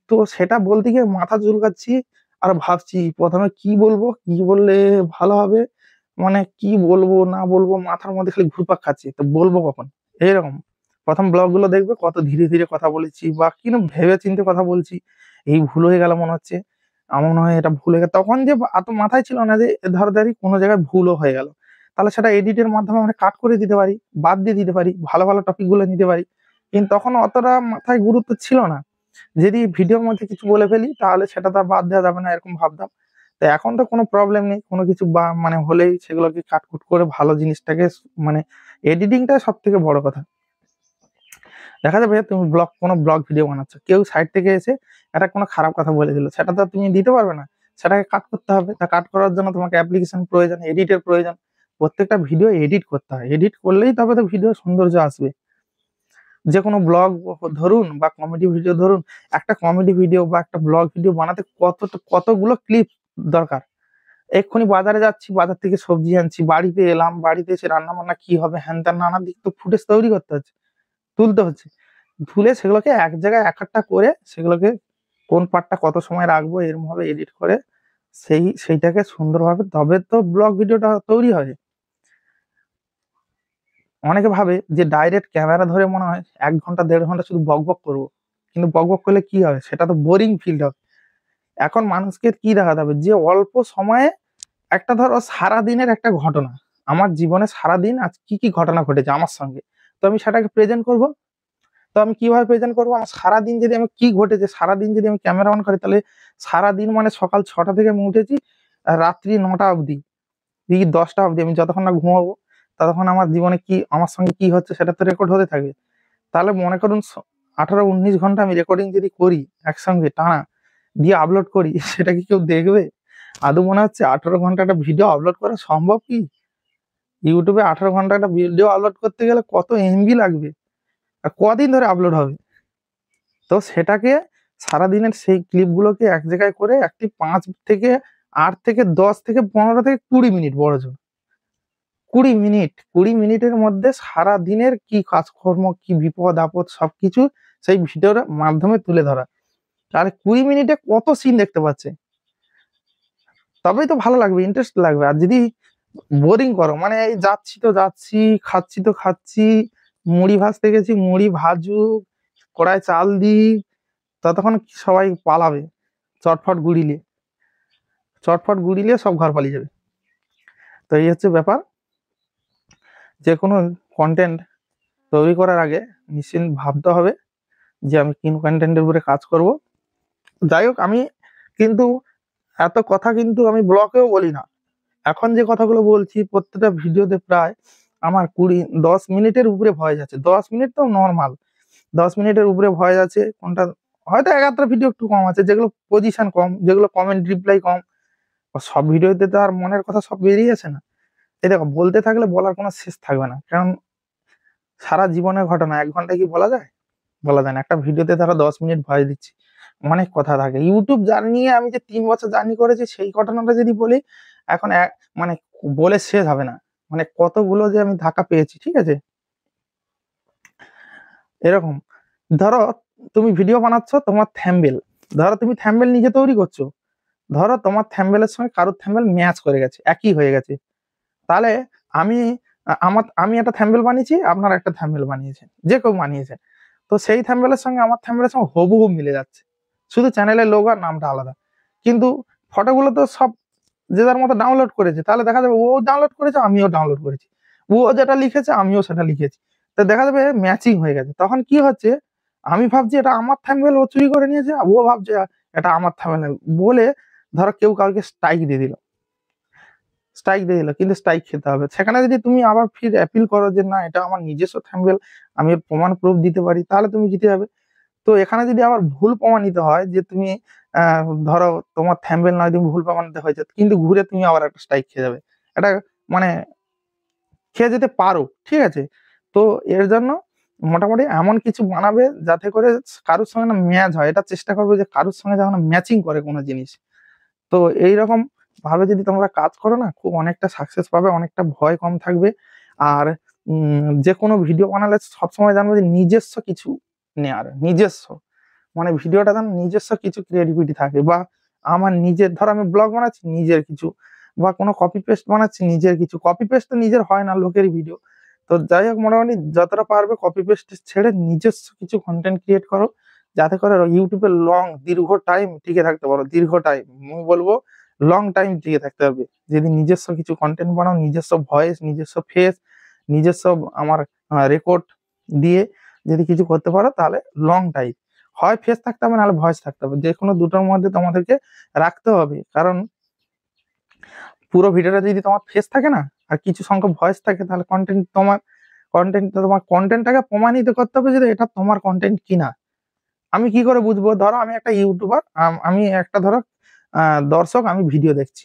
তো সেটা বলতে গিয়ে মাথা চুলকাচ্ছি, আর ভাবছি প্রথমে কি বলবো, কি বললে ভালো হবে, মানে কি বলবো না বলবো, মাথার মধ্যে খালি ঘুরপাক খাচ্ছে, তো বলবো কখন, এরকম। প্রথম ব্লগ গুলো দেখবে কত ধীরে ধীরে কথা বলেছি, বা কিরকম ভেবে চিন্তে কথা বলছি, এই ভুল হয়ে গেল মনে হচ্ছে, আমার মনে হয় এটা ভুল হয়ে গেল, তখন যে এত মাথায় ছিল না যে ধরদারি কোনো জায়গায় ভুলও হয়ে গেল, তাহলে সেটা এডিটের মাধ্যমে আমরা কাট করে দিতে পারি, বাদ দিয়ে দিতে পারি, ভালো ভালো টপিক গুলো নিতে পারি। কিন্তু তখন অতটা মাথায় গুরুত্ব ছিল না, যদি ভিডিওর মধ্যে কিছু বলে ফেলি তাহলে সেটা তো আর বাদ দেওয়া যাবে না, এরকম ভাবতাম। তো এখন তো কোনো প্রবলেম নেই, কোনো কিছু বা মানে হলেই সেগুলোকে কাটকুট করে ভালো জিনিসটাকে মানে এডিটিংটা সব থেকে বড় কথা। দেখা যাবে তুমি কোনো ব্লগ ভিডিও বানাচ্ছ, কেউ সাইড থেকে এসে একটা কোনো খারাপ কথা বলে দিল, সেটা তো তুমি দিতে পারবে না, সেটাকে কাট করতে হবে। তা কাট করার জন্য তোমাকে অ্যাপ্লিকেশন প্রয়োজন, এডিটের প্রয়োজন। প্রত্যেকটা ভিডিও এডিট করতে হয়, এডিট করলেই তবে তো ভিডিও সৌন্দর্য আসবে। যে কোনো ব্লগ ধরুন বা কমেডি ভিডিও ধরুন, একটা কমেডি ভিডিও বা একটা ব্লগ ভিডিও বানাতে কতগুলো ক্লিপ দরকার। এক্ষুনি বাজারে যাচ্ছি, বাজার থেকে সবজি আনছি, বাড়িতে এলাম, বাড়িতে এসে রান্না বান্না কি হবে হ্যান ত্যান নানা দিক তো ফুটেজ তৈরি করতে হচ্ছে, তুলতে হচ্ছে, তুলে সেগুলোকে এক জায়গায় এক একটা করে সেগুলোকে কোন পার্টটা কত সময় রাখবো এরকম ভাবে এডিট করে সেইটাকে সুন্দরভাবে, তবে তো ব্লগ ভিডিওটা তৈরি হয়। অনেকে ভাবে যে ডাইরেক্ট ক্যামেরা ধরে মনে হয় 1 ঘন্টা 1.5 ঘন্টা শুধু বকবক করবো, কিন্তু বকবক করলে কি হবে, সেটা তো বোরিং ফিল হবে। এখন মানুষকে কি দেখাতে হবে, যে অল্প সময়ে একটা ধরো সারাদিনের একটা ঘটনা, আমার জীবনে সারাদিন আজ কি কি ঘটনা ঘটেছে আমার সঙ্গে, তো আমি সেটাকে প্রেজেন্ট করব। তো আমি কিভাবে প্রেজেন্ট করবো, আমার সারাদিন যদি আমি কি ঘটেছে সারাদিন যদি আমি ক্যামেরা অন করি, তাহলে সারাদিন মানে সকাল 6টা থেকে আমি উঠেছি, আর রাত্রি 9টা অবধি, 10টা অবধি আমি যতক্ষণ না ঘুমাবো, ততক্ষণ আমার জীবনে কি আমার সঙ্গে কি হচ্ছে সেটা তো রেকর্ড হতে থাকবে। তাহলে মনে করুন 18-19 ঘন্টা আমি রেকর্ডিং যদি করি একসঙ্গে টানা, দিয়ে আপলোড করি, সেটা কি কেউ দেখবে? আদৌ মনে হচ্ছে 18 ঘন্টা একটা ভিডিও আপলোড করা সম্ভব কি? ইউটিউবে 18 ঘন্টা একটা ভিডিও আপলোড করতে গেলে কত এমবি লাগবে, আর কদিন ধরে আপলোড হবে? তো সেটাকে সারাদিনের সেই ক্লিপগুলোকে এক জায়গায় করে একটি 5 থেকে 8 থেকে 10 থেকে 15 থেকে 20 মিনিট বড় জোর, 20 মিনিটের মধ্যে সারা দিনের কি কাজকর্ম, কি বিপদ আপদ সবকিছু সেই ভিডিওর মাধ্যমে তুলে ধরা। আর 20 মিনিটে কত সিন দেখতে পাচ্ছে, তবেই তো ভালো লাগবে, ইন্টারেস্ট লাগবে। আর যদি বোরিং করো, মানে এই যাচ্ছি তো যাচ্ছি, খাচ্ছি তো খাচ্ছি, মুড়ি ভাজতে গেছি, মুড়ি ভাজুক, কড়াই চাল দি, ততক্ষণ সবাই পালাবে চটফট গুড়িলে সব ঘর পালিয়ে যাবে। তো এই হচ্ছে ব্যাপার। যে কোনো কন্টেন্ট তৈরি করার আগে নিশ্চিত ভাবতে হবে যে আমি কোন কন্টেন্টের উপরে কাজ করব। যাই হোক, আমি কিন্তু এত কথা কিন্তু আমি ব্লগেও বলি না। এখন যে কথাগুলো বলছি প্রত্যেকটা ভিডিওতে প্রায় আমার 10 মিনিটের উপরে ভয়েস আছে। 10 মিনিট তো নর্মাল, 10 মিনিটের উপরে ভয়েস আছে। কোনটা হয়তো এক আধটা ভিডিও একটু কম আছে, যেগুলো পজিশন কম, যেগুলো কমেন্ট রিপ্লাই কম। সব ভিডিওতে তো আর মনের কথা সব বেরিয়ে আছে না। এই দেখো, বলতে থাকলে বলার কোনো শেষ থাকবে না, কারণ সারা জীবনের ঘটনা 1 ঘন্টায় কি বলা যায়? বলা যায় না। একটা ভিডিওতে ধরো 10 মিনিট ভয়েস দিচ্ছি, অনেক কথা থাকে। ইউটিউব জার্নি আমি যে 3 বছর জার্নি করেছি সেই ঘটনাটা যদি বলি, এখন মানে বলে শেষ হবে না। মানে কতগুলো যে আমি ধাক্কা পেয়েছি, ঠিক আছে? এরকম ধরো তুমি ভিডিও বানাচ্ছ, তোমার থ্যাম্বনেল, ধরো তুমি থ্যাম্বনেল নিজে তৈরি করছো, ধরো তোমার থ্যাম্বনেলের সঙ্গে কারোর থ্যাম্বনেল ম্যাচ করে গেছে, একই হয়ে গেছে। তাহলে আমি আমি একটা থ্যাম্বনেল বানিয়েছি, আপনারা একটা থ্যাম্বনেল বানিয়েছেন, যে কেউ বানিয়েছেন, তো সেই থ্যাম্বনেলের সঙ্গে আমার থ্যাম্বনেলের সঙ্গে হুবহু মিলে যাচ্ছে, শুধু চ্যানেলের লোগো আর নামটা আলাদা। কিন্তু ফটোগুলো তো সব যে যার মতো ডাউনলোড করেছে, তাহলে দেখা যাবে ও ডাউনলোড করেছে, আমিও ডাউনলোড করেছি, ও যেটা লিখেছে আমিও সেটা লিখেছি, তো দেখা যাবে ম্যাচিং হয়ে গেছে। তখন কি হচ্ছে, আমি ভাবছি এটা আমার থ্যাম্বনেল, ও চুরি করে নিয়েছে, ও ভাবছে এটা আমার থ্যাম্বনেল, বলে ধরো কেউ কাউকে স্ট্রাইক দিয়ে দিল, কিন্তু স্ট্রাইক খেতে হবে। সেখানে যদি তুমি আবার ফির অ্যাপিল করো যে না এটা আমার নিজস্ব থ্যাম্বনেল, আমি প্রমাণ প্রুফ দিতে পারি, তাহলে তুমি জিতে যাবে। তো এখানে যদি আবার ভুল প্রমাণিত হয় যে তুমি ধরো তোমার থ্যাম্বনেল নয়, তুমি ভুল প্রমাণিত হয়েছে, কিন্তু ঘুরে তুমি আবার একটা স্ট্রাইক খেয়ে যাবে, এটা মানে খেয়ে যেতে পারো, ঠিক আছে? তো এর জন্য মোটামুটি এমন কিছু বানাবে যাতে করে কারোর সঙ্গে না ম্যাচ হয়, এটা চেষ্টা করবে যে কারোর সঙ্গে যেন ম্যাচিং করে কোনো জিনিস। তো এইরকম ভাবে যদি তোমরা কাজ করো না, খুব অনেকটা সাকসেস পাবে, অনেকটা ভয় কম থাকবে। আর যে কোনো ভিডিও বানালে সবসময় জানবে যে নিজস্ব কিছু নেয়ার, নিজস্ব মানে ভিডিওটা যেন নিজস্ব কিছু ক্রিয়েটিভিটি থাকে, বা আমার নিজের, ধর আমি ব্লগ বানাচ্ছি নিজের কিছু, বা কোনো কপি পেস্ট বানাচ্ছি নিজের কিছু। কপি পেস্ট তো নিজের হয় না, লোকেরই ভিডিও। তো যাই হোক, মোটামুটি যতটা পারবে কপি পেস্ট ছেড়ে নিজস্ব কিছু কন্টেন্ট ক্রিয়েট করো, যাতে করে ইউটিউবে দীর্ঘ টাইম টিকে থাকতে পারো। দীর্ঘ টাইম আমি বলবো, লং টাইম টিকে থাকতে হবে। যদি নিজস্ব কিছু কন্টেন্ট বানাও, নিজস্ব ভয়েস, নিজস্ব ফেস, নিজস্ব আমার রেকর্ড দিয়ে যদি কিছু করতে পারো, তাহলে লং টাইম, হয় ফেস থাকতে হবে নাহলে ভয়েস থাকতে হবে, যে কোনো দুটোর মধ্যে তোমাদেরকে রাখতে হবে। কারণ পুরো ভিডিওটা যদি তোমার ফেস থাকে না আর কিছু সংখ্যক ভয়েস থাকে, তাহলে তোমার কন্টেন্টটাকে প্রমাণিত করতে হবে যে এটা তোমার কন্টেন্ট কিনা। আমি কি করে বুঝবো? ধরো আমি একটা ইউটিউবার, আমি একটা ধরো দর্শক, আমি ভিডিও দেখছি,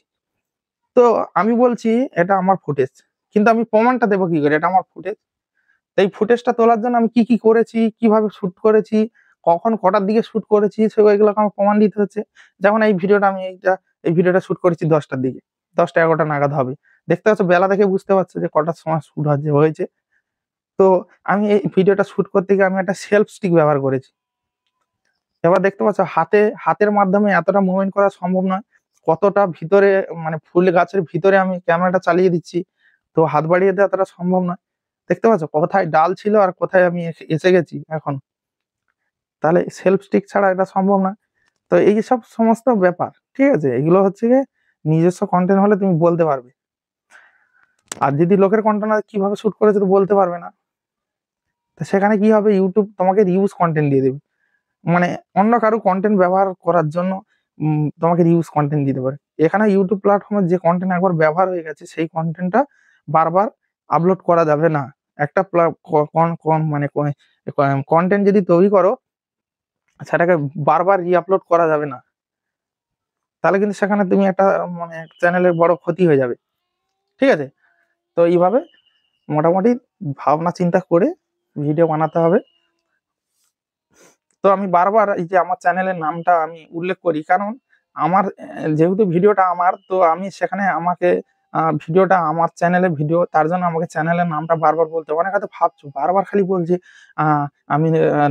তো আমি বলছি এটা আমার ফুটেজ, কিন্তু আমি প্রমাণটা দেবো কি করে এটা আমার ফুটেজ? এই ফুটেজটা তোলার জন্য আমি কি কি করেছি, কিভাবে শুট করেছি, কখন কটার দিকে শুট করেছি, সেগুলোকে আমার প্রমাণ দিতে হচ্ছে। যেমন এই ভিডিওটা এই ভিডিওটা শুট করেছি 10টার দিকে, 10টা 11টা নাগাদ হবে। দেখতে পাচ্ছ, বেলা দেখে বুঝতে পারছো যে কটার সময় শুট হয়েছে। তো আমি এই ভিডিওটা শুট করতে গিয়ে আমি একটা সেলফ স্টিক ব্যবহার করেছি। এবার দেখতে পাচ্ছ হাতের মাধ্যমে এতটা মুভমেন্ট করা সম্ভব নয়, কতটা ভিতরে মানে ফুল গাছের ভিতরে আমি ক্যামেরাটা চালিয়ে দিচ্ছি, তো হাত বাড়িয়ে দেওয়া এতটা সম্ভব নয়। দেখতে পাচ্ছ কোথায় ডাল ছিল আর কোথায় আমি এসে গেছি এখন, তাহলে সেলফ স্টিক ছাড়া এটা সম্ভব না। তো এই সব সমস্ত ব্যাপার, ঠিক আছে, এগুলো হচ্ছে গিয়ে নিজস্ব কন্টেন্ট হলে তুমি বলতে পারবে। আর যদি লোকের কন্টেন্ট কিভাবে শুট করেছে তো বলতে পারবে না, তো সেখানে কি হবে, ইউটিউব তোমাকে রিউজ কন্টেন্ট দিয়ে দেবে, মানে অন্য কারো কন্টেন্ট ব্যবহার করার জন্য তোমাকে রিউজ কন্টেন্ট দিতে পারে। এখানে ইউটিউব প্ল্যাটফর্মে যে কন্টেন্ট একবার ব্যবহার হয়ে গেছে, সেই কন্টেন্টটা বারবার আপলোড করা যাবে না। একটা মানে কন্টেন্ট যদি তৈরি করো, সেটাকে বারবার রিআপলোড করা যাবে না, তাহলে কিন্তু সেখানে তুমি একটা মানে চ্যানেলের বড় ক্ষতি হয়ে যাবে, ঠিক আছে? তো এইভাবে মোটামুটি ভাবনা চিন্তা করে ভিডিও বানাতে হবে। তো আমি বারবার এই যে আমার চ্যানেলের নামটা আমি উল্লেখ করি, কারণ আমার যেহেতু ভিডিওটা আমার, তো আমি সেখানে আমাকে ভিডিওটা আমার চ্যানেলের ভিডিও, তার জন্য আমাকে চ্যানেলের নামটা বারবার বলতে হবে। অনেকে হয়তো ভাবছো বারবার খালি বলছে আমি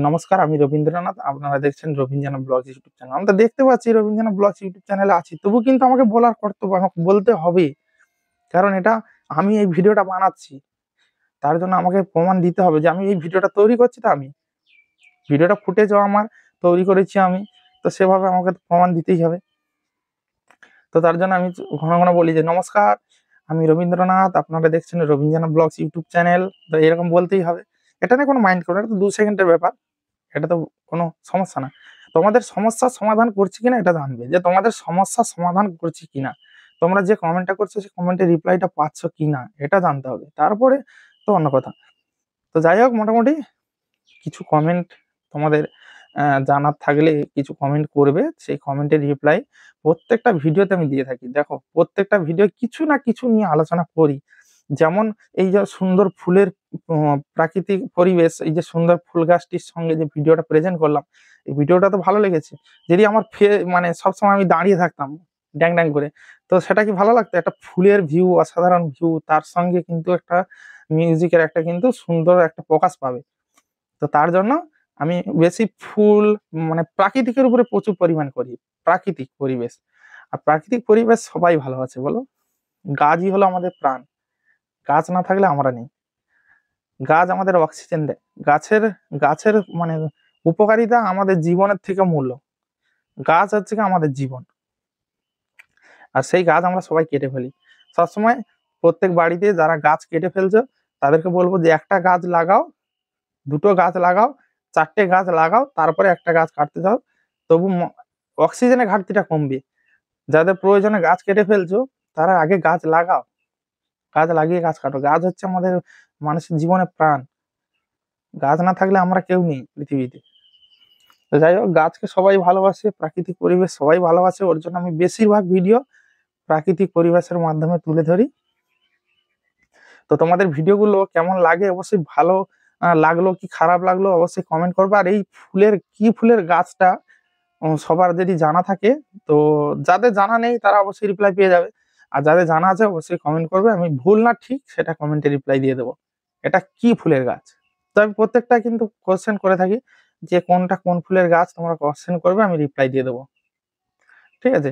নমস্কার, আমি রবীন্দ্রনাথ, আপনারা দেখছেন রবীন্দ্রনাথ ব্লগস ইউটিউব চ্যানেল। আমি তো দেখতে পাচ্ছি রবীন্দ্রনাথ ব্লগস ইউটিউব চ্যানেলে আছি, তবু কিন্তু আমাকে বলার কর্তব্য, আমাকে বলতে হবে। কারণ এটা আমি এই ভিডিওটা বানাচ্ছি, তার জন্য আমাকে প্রমাণ দিতে হবে যে আমি এই ভিডিওটা তৈরি করছি, তো আমি ভিডিওটা ফুটেজও আমার তৈরি করেছি আমি, তো সেভাবে আমাকে তো প্রমাণ দিতেই হবে। তো তার জন্য আমি ঘন ঘন বলি যে নমস্কার, আমি রবীন্দ্রনাথ, আপনারা দেখছেন রবীন্দ্রনাথ ব্লগস ইউটিউব চ্যানেল। তো এরকম বলতেই হবে, এটা নিয়ে কোনো মাইন্ড করো না, এটা তো 2 সেকেন্ডের ব্যাপার, এটা তো কোনো সমস্যা না। তোমাদের সমস্যার সমাধান করছি কিনা এটা জানবে, যে তোমাদের সমস্যার সমাধান করছি কিনা, তোমরা যে কমেন্টটা করছো সেই কমেন্টের রিপ্লাইটা পাচ্ছ কিনা এটা জানতে হবে, তারপরে তো অন্য কথা। তো যাই হোক, মোটামুটি কিছু কমেন্ট তোমাদের জানার থাকলে কিছু কমেন্ট করবে, সেই কমেন্টের রিপ্লাই প্রত্যেকটা ভিডিওতে আমি দিয়ে থাকি। দেখো, প্রত্যেকটা ভিডিও কিছু না কিছু নিয়ে আলোচনা করি। যেমন এই যে সুন্দর ফুলের প্রাকৃতিক পরিবেশ, এই যে সুন্দর ফুল গাছটির সঙ্গে যে ভিডিওটা প্রেজেন্ট করলাম, এই ভিডিওটা তো ভালো লেগেছে। যদি আমার মানে সবসময় আমি দাঁড়িয়ে থাকতাম ড্যাং ড্যাং করে, তো সেটা কি ভালো লাগতো? একটা ফুলের ভিউ, অসাধারণ ভিউ, তার সঙ্গে কিন্তু একটা মিউজিকের একটা কিন্তু সুন্দর একটা প্রকাশ পাবে। তো তার জন্য আমি বেশি ফুল মানে প্রাকৃতিকের উপরে প্রচুর পরিমাণ করি, প্রাকৃতিক পরিবেশ। আর প্রাকৃতিক পরিবেশ সবাই ভালোবাসে বলো, গাছই হলো আমাদের প্রাণ, গাছ না থাকলে আমরা নেই। গাছ আমাদের অক্সিজেন দেয়, গাছের গাছের মানে উপকারিতা আমাদের জীবনের থেকে মূল্য। গাছ হচ্ছে কি আমাদের জীবন, আর সেই গাছ আমরা সবাই কেটে ফেলি সবসময়। প্রত্যেক বাড়িতে যারা গাছ কেটে ফেলছো তাদেরকে বলবো যে একটা গাছ লাগাও, 2টো গাছ লাগাও, 4টে গাছ লাগাও, তারপরে একটা গাছ কাটতে যাও, তবু অক্সিজেনের ঘাটতিটা কমবে। যাদের প্রয়োজনে গাছ কেটে ফেলছো তারা আগে গাছ লাগাও, গাছ লাগিয়ে গাছ কাটো। গাছ হচ্ছে আমাদের মানুষের জীবনের প্রাণ, গাছ না থাকলে আমরা কেউ নেই পৃথিবীতে। তো যাই হোক, গাছকে সবাই ভালোবাসে, প্রাকৃতিক পরিবেশ সবাই ভালোবাসে, ওর জন্য আমি বেশিরভাগ ভিডিও প্রাকৃতিক পরিবেশের মাধ্যমে তুলে ধরি। তো তোমাদের ভিডিওগুলো কেমন লাগে অবশ্যই, ভালো লাগলো কি খারাপ লাগলো অবশ্যই কমেন্ট করবে। আর এই ফুলের গাছটা সবার যদি জানা থাকে, তো যাদের জানা নেই তারা অবশ্যই রিপ্লাই পেয়ে যাবে, আর যাদের জানা আছে অবশ্যই কমেন্ট করবে, আমি ভুল না ঠিক সেটা কমেন্টে রিপ্লাই দিয়ে দেবো এটা কি ফুলের গাছ। তো আমি প্রত্যেকটা কিন্তু কোশ্চেন করে থাকি যে কোনটা কোন ফুলের গাছ, তোমরা কোশ্চেন করবে, আমি রিপ্লাই দিয়ে দেবো, ঠিক আছে?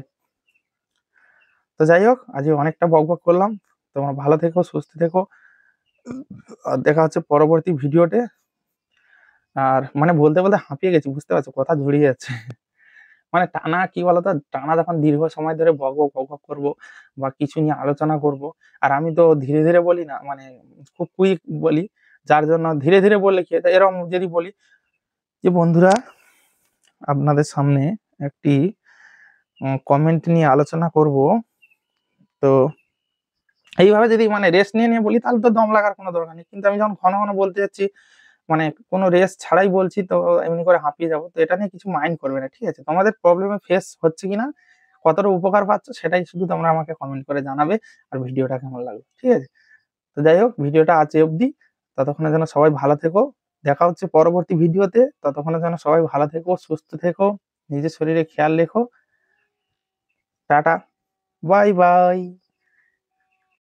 তো যাই হোক, আজকে অনেকটা বকবক করলাম, তোমরা ভালো থেকো, সুস্থ থেকো, আর দেখা হচ্ছে পরবর্তী ভিডিওতে। আর মানে বলতে বলতে হাঁপিয়ে গেছি, বুঝতে পারছো, কথা ঝুরিয়ে যাচ্ছে। মানে টানা কি বলতো, টানা যখন দীর্ঘ সময় ধরে বকবক করবো বা কিছু নিয়ে আলোচনা করব, আর আমি তো ধীরে ধীরে বলি না, মানে খুব কুইক বলি, যার জন্য ধীরে ধীরে বললে কি হয়, এরকম যদি বলি যে বন্ধুরা আপনাদের সামনে একটি কমেন্ট নিয়ে আলোচনা করব, তো এইভাবে যদি মানে রেস্ট নিয়ে নিয়ে বলি তাহলে তো দম লাগার কোনো দরকার নেই। কিন্তু আমি যখন ঘন ঘন বলতে যাচ্ছি, মানে কোনো রেস্ট ছাড়াই বলছি, তো এমনি করে হাঁপিয়ে যাবো। তো এটা নিয়ে কিছু মাইন্ড করবে না, ঠিক আছে? তোমাদের প্রবলেমে ফেস হচ্ছে কিনা, কতটা উপকার পাচ্ছ, সেটাই শুধু তোমরা আমাকে কমেন্ট করে জানাবে, আর ভিডিওটা কেমন লাগলো, ঠিক আছে? তো যাই হোক, ভিডিওটা আজ অবধি, ততক্ষণের জন্য সবাই ভালো থেকো, দেখা হচ্ছে পরবর্তী ভিডিওতে। ততক্ষণের জন্য সবাই ভালো থেকো, সুস্থ থেকো, নিজের শরীরে খেয়াল রেখো, টাটা, বাই বাই।